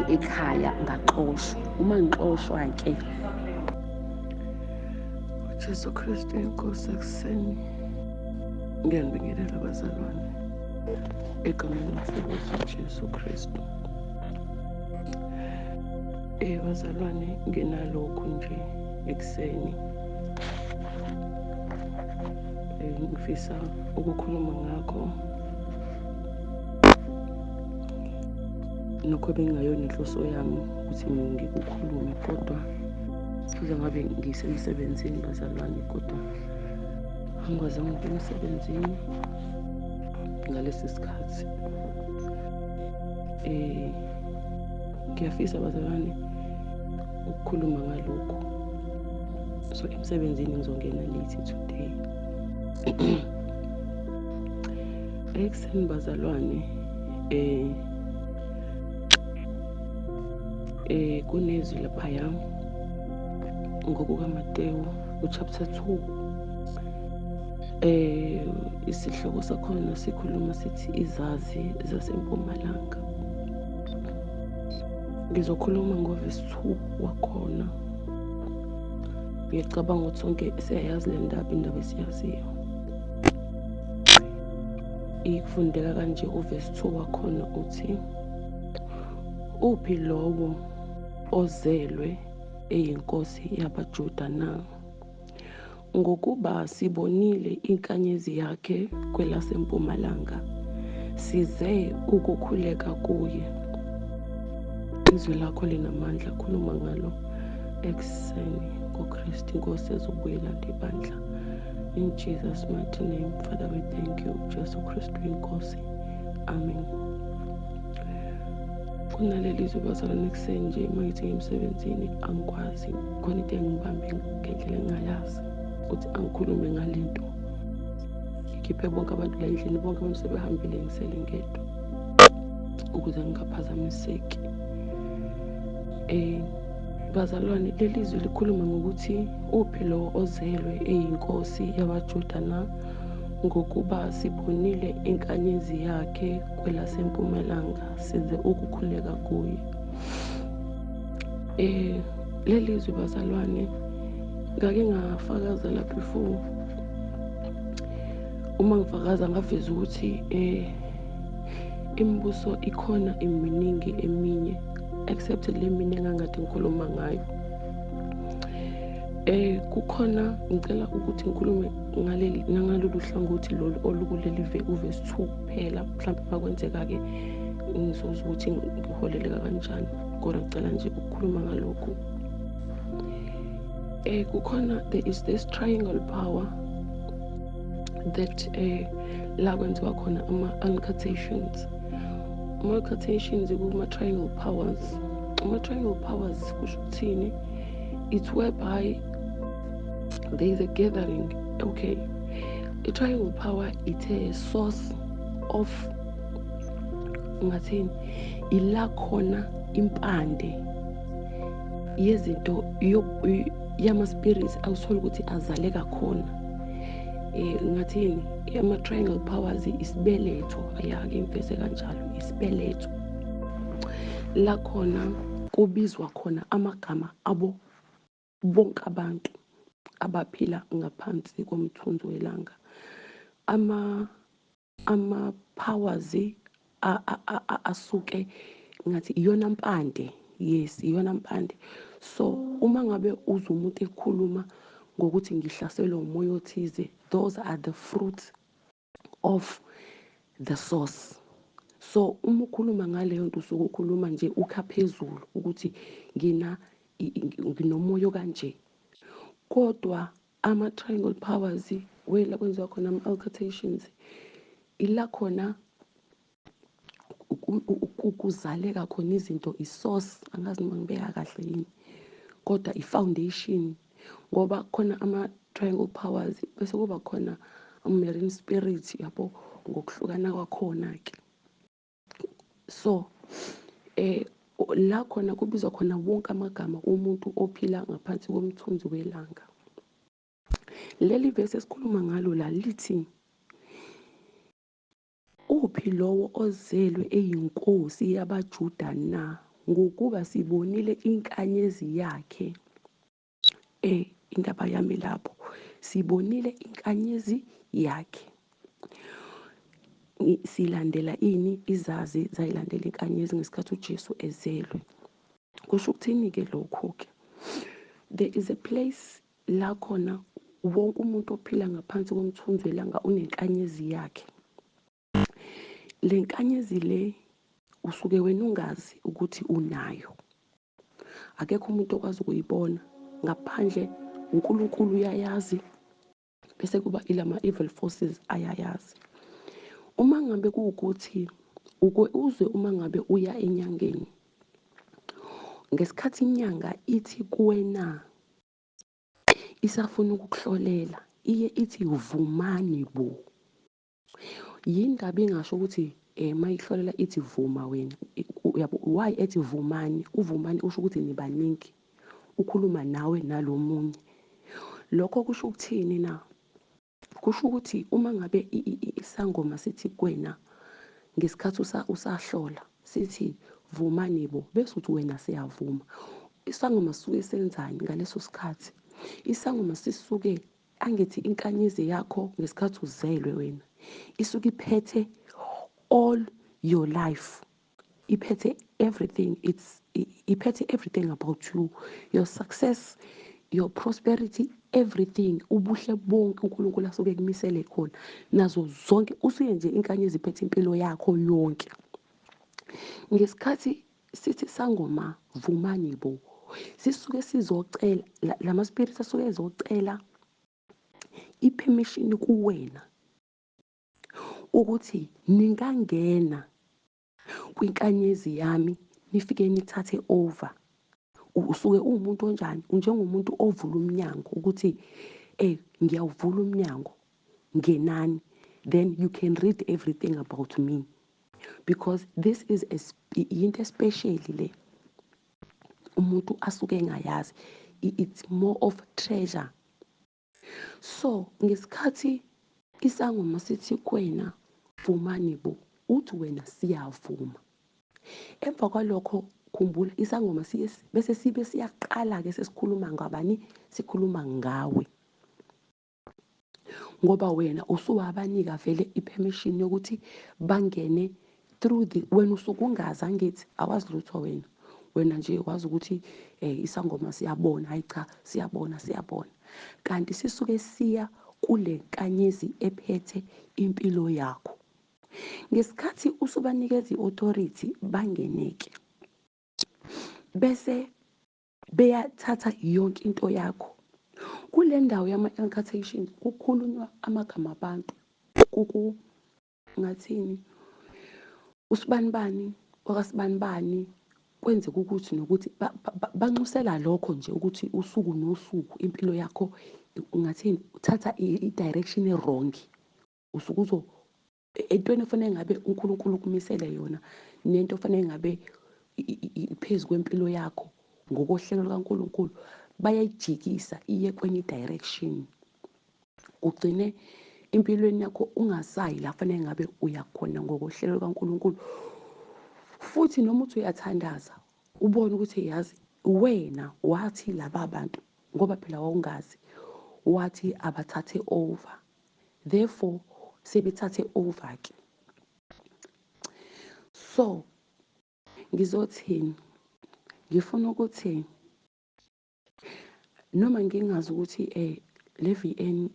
Speaker 2: ekhaya ngaxoshwa. Uma ngixoshwa-ke, uJesu Kristu inkosi ekuseni, ngiyanibingelela bazalwane egameni laseNkosi Jesu Kristu. Bazalwane, nginalokhu nje ekuseni ngifisa ukukhuluma ngakho, nokho bengayona inhloso yami ukuthi ngikukhulume, kodwa kuze ngabe ngisemsebenzini bazalwane, kodwa angikwazanga ukuya emsebenzini ngalesi sikhathi. Ngiyafisa bazalwane ukukhuluma ngalokhu, so emsebenzini ngizongena late today. Ekuseni bazalwane, kunezwi laphaya ngokukaMateyu chapter 2, isihloko sakhona sikhuluma sithi izazi zasempumalanga. Ngizokhuluma ngoverse 2 wakhona. Ngiyacabanga ukuthi sonke siyayazi le ndaba esiyaziyo. Ikufundeka kanje uverse 2 wakhona uthi, uphi lowo ozelwe eyinkosi yabaJuda na? Ngokuba sibonile inkanyezi yakhe kwelasempumalanga, size ukukhuleka kuye. Izwi lakho linamandla, khuluma ngalo ekuseni ngoKristu inkosi ezobuyela ndibandla. In Jesus' mighty name, Father, we thank you, Jesu Kristu inkosi. Amen. Kunaleli zwi bazalwane ekuseni nje, uma ngithi emsebenzini angikwazi, khona into engibambe ngendlela engingayazi ukuthi angikhulume ngalento. Ngikhiphe bonke abantu la endlini, bonke abantu sebehambile, ngisele ngedwa ukuze ngingaphazamiseki. Bazalwane, leli zwi likhuluma ngokuthi uphi lo ozelwe eyinkosi yabaJuda na? Ngokuba sibonile inkanyezi yakhe kwelasempumalanga, size ukukhuleka kuye. Leli zwi bazalwane ngake ngafakaza la before. Uma ngifakaza ngaveza ukuthi imibuso ikhona iminingi eminye, except le mina engangade ngikhuluma ngayo. Kukhona, ngicela ukuthi ngikhulume ngalolu hlangothi lolu olukuleli uverse 2 kuphela. Mhlawumbe makwenzeka-ke ngizoza ukuthi ngiholeleka kanjani, kodwa ngicela nje ukukhuluma ngalokhu. Kukhona, there is this triangle power that la kwenziwa khona ama-incantations. Ama-incantations kuma-triangle powers. Ama-triangle powers kusho ukuthini? It's whereby there is a gathering. Okay, a triangle power, it's a source of ngathini ila khona impande yezinto yama-spirits awuthole ukuthi azaleka khona. Ngathini ama-triangle powers isibeletho, ake ngiveze kanjalo, isibeletho la khona kubizwa khona amagama abo bonke abantu abaphila ngaphansi komthunzi welanga. Ama-powers asuke ngathi iyona mpande. Yes, iyona mpande. So uma ngabe uzwa umuntu ekhuluma ngokuthi ngihlaselwe umoya othize, those are the fruits of the source. So uma ukhuluma ngaleyo nto usuke ukhuluma nje ukha phezulu ukuthi nginomoya okanje. Kodwa ama-triangle powers wela kwenziwa khona ama-incantations ila khona kuzaleka khona izinto, i-source, angazi noma ngibeka kahle yini, kodwa i-foundation. Ngoba khona ama-triangle powers bese kuba khona marine spirit, yabo, ngokuhlukana kwakhona-ke. So la khona kubizwa khona wonke amagama omuntu ophila ngaphansi komthunzi welanga. Leli vesi esikhuluma ngalo la lithi, uphi lowo ozelwe eyinkosi yabaJuda na? Ngokuba sibonile inkanyezi yakhe. Indaba yami lapho, sibonile inkanyezi yakhe. Silandela ini? Izazi zayilandela inkanyezi ngesikhathi uJesu ezelwe. Kusho ukuthini-ke lokhu-ke? There is a place la khona wonke umuntu ophila ngaphansi komthunzi welanga unenkanyezi yakhe. Le nkanyezi le usuke wena ungazi ukuthi unayo. Akekho umuntu okwazi ukuyibona ngaphandle uNkulunkulu uyayazi, bese kuba ilama evil forces ayayazi. Uma ngabe kuwukuthi uzwe uma ngabe uya enyangeni, ngesikhathi inyanga ithi kuwena isafuna ukukuhlolela, iye ithi vumani bo. Yindaba ingasho ukuthi mayihlolela ithi vuma wena. Uyabo why ethi vumani? Uvumani usho ukuthi nibaningi, ukhuluma nawe nalomunye. Lokho kusho ukuthini na? Kusho ukuthi uma ngabe isangoma sithi kuwena ngesikhathi usahlola sithi vumani bo, bese uthi wena siyavuma. Isangoma sisuke senzani ngaleso sikhathi? Isangoma sisuke angithi inkanyezi yakho ngesikhathi uzelwe wena isuke iphethe all your life, iphethe everything. Iphethe everything about you, your success, your prosperity, everything, ubuhle bonke uNkulunkulu asuke kumisele khona nazo zonke. Usuye nje inkanyezi iphethe impilo yakho yonke. Ngesikhathi sithi sangoma vumani bo, sisuke sizocela, lama spirits asuke ezocela i-permission kuwena ukuthi ningangena kwinkanyezi yami nifike nithathe over. Usuke uwumuntu onjani? Njengomuntu ovula umnyango ukuthi ngiyawuvula umnyango, ngenani, then you can read everything about me, because this is into especially le umuntu asuke engayazi. It's more of treasure. So ngesikhathi isangoma sithi kuwena vumani bo, uthi wena siyavuma. Emva kwalokho khumbula isangoma bese sibe siyaqala-ke sesikhuluma ngabani? Sikhuluma ngawe, ngoba wena usuwabanika vele i-permission yokuthi bangene through wena usuke ungazi, angithi awazi lutho wena nje wazi ukuthi isangoma siyabona. Hayi cha, siyabona. Kanti sisuke siya kule nkanyezi ephethe impilo yakho. Ngesikhathi usubanikeza i-authority bangeneke, bese beyathatha yonke into yakho. Kule ndawo yama-incantation kukhulunywa amagama abantu ngathini, usibanibani wakasibanibani kwenzeka ukuthi nokuthi banxusela lokho nje ukuthi usuku nosuku impilo yakho ngathini uthatha i-direction e-wrong, usuke entweni efanele ngabe uNkulunkulu ukumisele yona nento efanele ngabe phezu kwempilo yakho ngokohlelo lukaNkulunkulu bayayijikisa iye kwenye i-direction, ugcine empilweni yakho ungasayi la fanele ngabe uyakhona ngokohlelo lukaNkulunkulu. Futhi noma uthi uyathandaza ubone ukuthi yazi wena wathi laba bantu ngoba phela wawungazi wathi abathathe over, therefore sebethathe over-ke. So ngizothini, ngifuna ukuthi noma ngingazi ukuthi le VN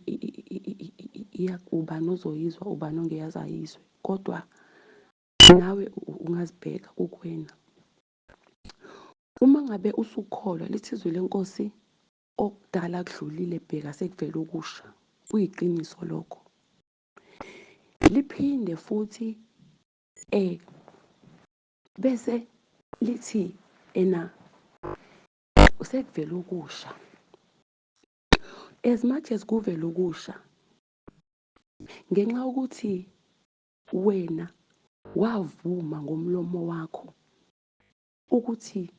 Speaker 2: ubani ozoyizwa ubani ongeke ayizwe, kodwa nawe ungazibheka kukwena. Uma ngabe usukholwa lithi izwi lenkosi okudala kudlulile bheka sekuvela okusha, kuyiqiniso lokho. Liphinde futhi bese lithi sekuvela okusha. As much as kuvela okusha, ngenxa yokuthi wena wavuma ngomlomo wakho ukuthi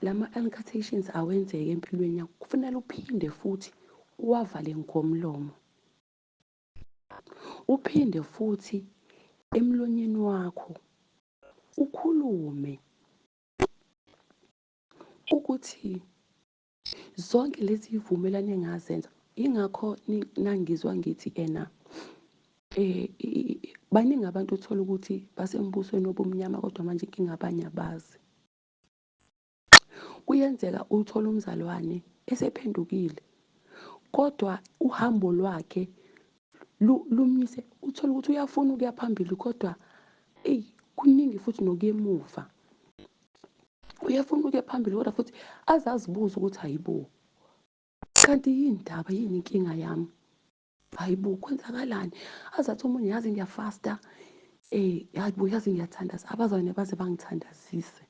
Speaker 2: lama-incantations awenzeke empilweni yakho, kufanele uphinde futhi uwavale ngomlomo, uphinde futhi emlonyeni wakho ukhulume ukuthi zonke lezi zivumelwano engazenza. Ingakho nangizwa ngithi baningi abantu uthola ukuthi basembusweni obumnyama kodwa manje inkinga abanye abazi. Kuyenzeka uthole umzalwane esephendukile kodwa uhambo lwakhe lumyise, uthole ukuthi uyafuna ukuya phambili kodwa kuningi futhi nokuya emuva. Uyafuna ukuya phambili kodwa futhi azazibuza ukuthi hayibo, kanti yini indaba, yini inkinga yami, hayibo kwenzakalani? Azathi omunye yazi ngiyafasta, hayibo yazi ngiyathandaza, abazalwane baze bangithandazise.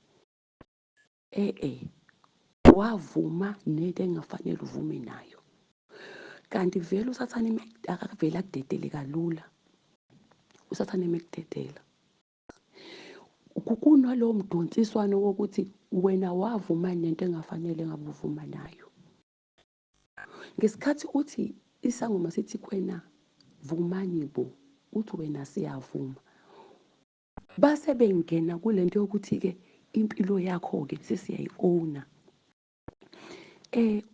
Speaker 2: Wavuma nento engafanele uvume nayo, kanti vele usathane akavele akudedele kalula. Usathane emekudedela kunalowo mdonsiswano wokuthi wena wavuma nento engafanele ngabe uvuma nayo. Ngesikhathi uthi isangoma sithi kuwena vumani bo, uthi wena siyavuma, base bengena kulento yokuthi-ke impilo yakho-ke sesiyayi-owner.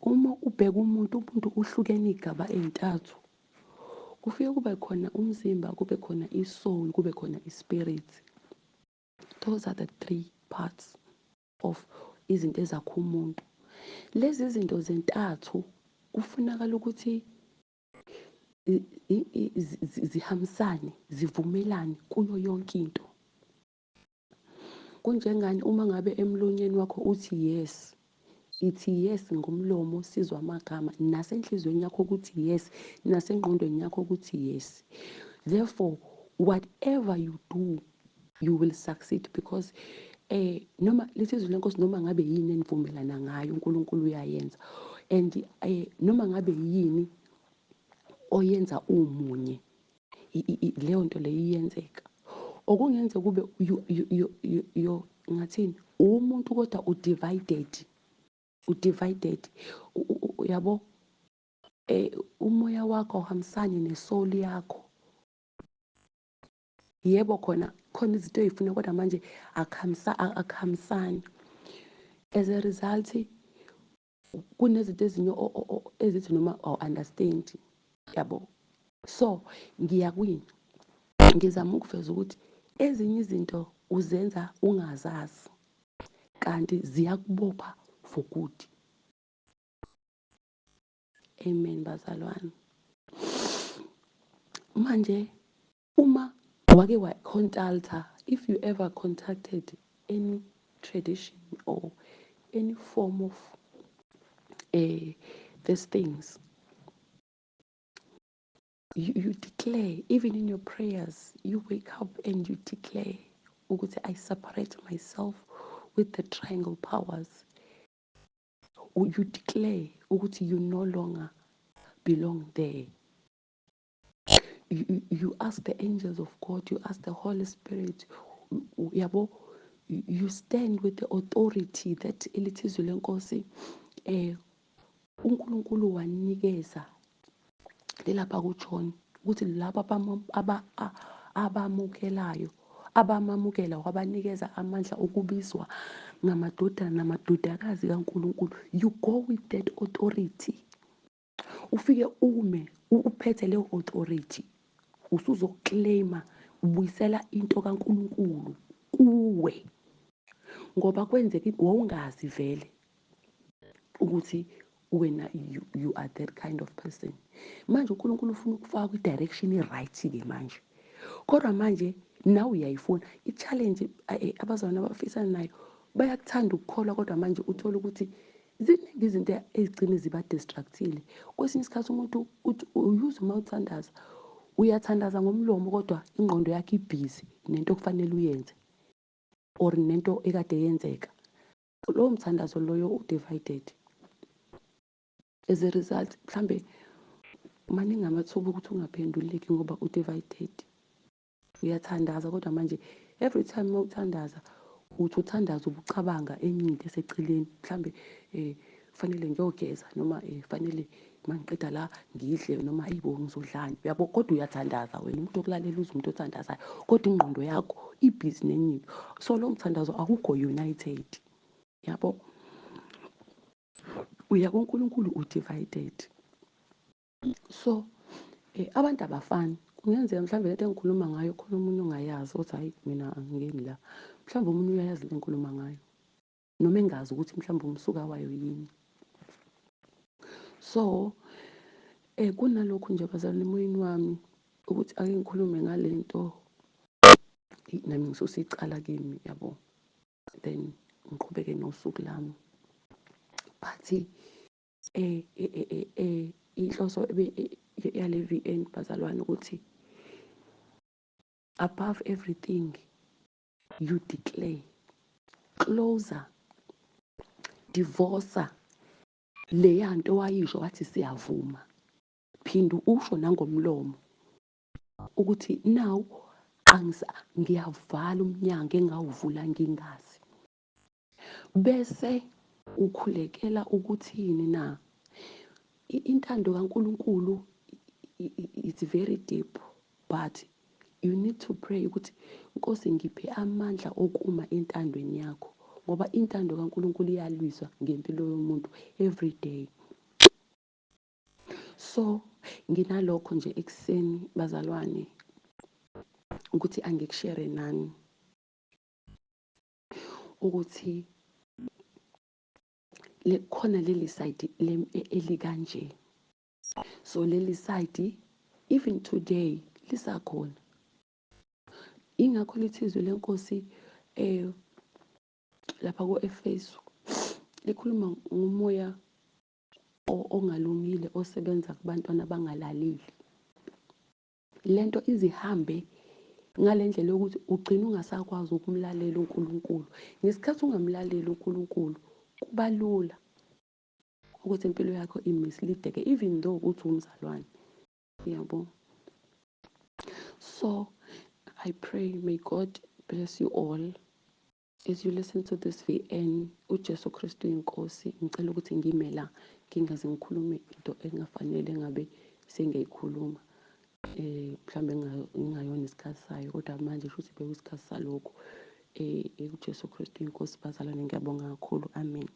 Speaker 2: Uma ubheka umuntu uhlukene iy'gaba ey'ntathu. Kufike kube khona umzimba, kube khona i-soul, kube khona i-spirit. Those are the three parts of izinto ezakha umuntu. Lezi zinto zentathu kufunakala ukuthi zihambisane, zivumelane kuyo yonke into. Kunjengani uma ngabe emlonyeni wakho uthi yes, ithi yes ngomlomo sizwa amagama, nasenhlizweni yakho ukuthi yes, nasengqondweni yakho ukuthi yes. Therefore, whatever you do, you will succeed because noma lithi izwi lenkosi noma ngabe yini enivumelana ngayo uNkulunkulu uyayenza, and noma ngabe yini oyenza umunye leyo nto leyo iyenzeka. Okungenzeka kube ngathini umuntu kodwa u-divided, yabo, umoya wakho awuhambisani nesoul yakho. Yebo khona izinto ey'funa kodwa manje akuhambisani. As a result kunezinto ezinye ezithi noma awu-understand, yabo. So ngiyakwini, ngizama ukuveza ukuthi ezinye izinto uzenza ungazazi kanti ziyakubopha for good. Amen bazalwane. Manje uma wake wa-consulta, if you ever contacted any tradition or any form of these things. You declare, even in your prayers, you wake up and you declare, I separate myself with the triangle powers. You declare, you no longer belong there. You ask the angels of God, you ask the Holy Spirit, you stand with the authority that elithizwe lenkosi uNkulunkulu wanikeza lelapha kuJohn ukuthi laba abamukelayo abamamukela wabanikeza amandla okubizwa ngamadodana namadodakazi kaNkulunkulu. You go with that authority. Ufike uphethe leyo authority. Usuzoclaima, ubuyisela into kaNkulunkulu kuwe. Ngoba kwenzeka wawungazi vele ukuthi wena you are that kind of person. Manje uNkulunkulu ufuna ukufaka kwi-direction right-ke manje. Kodwa manje nawe uyayifuna i-challenge abazalwane abafisana nayo bayakuthanda ukukholwa, kodwa manje uthola ukuthi ziningi izinto ezigcine ziba-distractile. Kwesinye isikhathi umuntu uyuze uma uthandaza, uyathandaza ngomlomo kodwa ingqondo yakho ibhizi nento okufanele uyenze or nento ekade yenzeka. Lowo mthandazo loyo u-divided. As a result, mhlambe maningi amathuba ukuthi ungaphenduleki ngoba u-divided. Uyathandaza kodwa manje every time uma uthandaza uthi uthandaza ubucabanga enye into eseceleni, mhlambe kufanele ngiyogeza noma kufanele mangiqeda la ngidle noma ayibo ngizodlani, uyabo. Kodwa uyathandaza wena umuntu okulalela uze umuntu othandazayo, kodwa ingqondo yakho ibhizi nenye into. So lo mthandazo akukho united, yabo. Uya kuNkulunkulu u-divided. So abantu abafani. Kungenzeka mhlawumbe lento engikhuluma ngayo khona omunye ongayazi ukuthi hayi mina angingeni la. Mhlawumbe omunye uyayazi le ngikhuluma ngayo noma engazi ukuthi mhlawumbe umsuka wayo yini. So kunalokhu nje bazalwane emoyeni wami ukuthi ake ngikhulume ngale nto nami ngisusa icala kimi, yabo, then ngiqhubeke nosuku lami. But inhloso yale VN bazalwane ukuthi above everything you declare, closer, divorce leya nto wayisho wathi siyavuma, phinda usho nangomlomo ukuthi now ngiyavala umnyango engawuvula ngingazi. Bese ukhulekela ukuthini na? Intando kaNkulunkulu it's very deep, but you need to pray ukuthi Nkosi ngiphe amandla okuma entandweni yakho, ngoba intando kaNkulunkulu iyalwiswa ngempilo yomuntu every day. So nginalokho nje ekuseni bazalwane ukuthi angikushare nani ukuthi khona leli side elikanje. So leli side even today lisakhona. Ingakho lithizwe lenkosi lapha ku-Efesu likhuluma ngomoya ongalungile osebenza kubantwana abangalaleli. Lento izihambe ngale ndlela yokuthi ugcina ungasakwazi ukumlalela uNkulunkulu. Ngesikhathi ungamlaleli uNkulunkulu kuba lula ukuthi impilo yakho imislead-eke even though uthi umzalwane, yabo. So I pray may God bless you all as you listen to this VN. uJesu Kristu inkosi. Ngicela ukuthi ngime la ngingaze ngikhulume into engafanele ngabe sengiyikhuluma, mhlambe ngingayona isikhathi sayo, kodwa manje futhi bekuyisikhathi salokho. uJesu Kristu inkosi bazalwane, ngiyabonga kakhulu. Amen.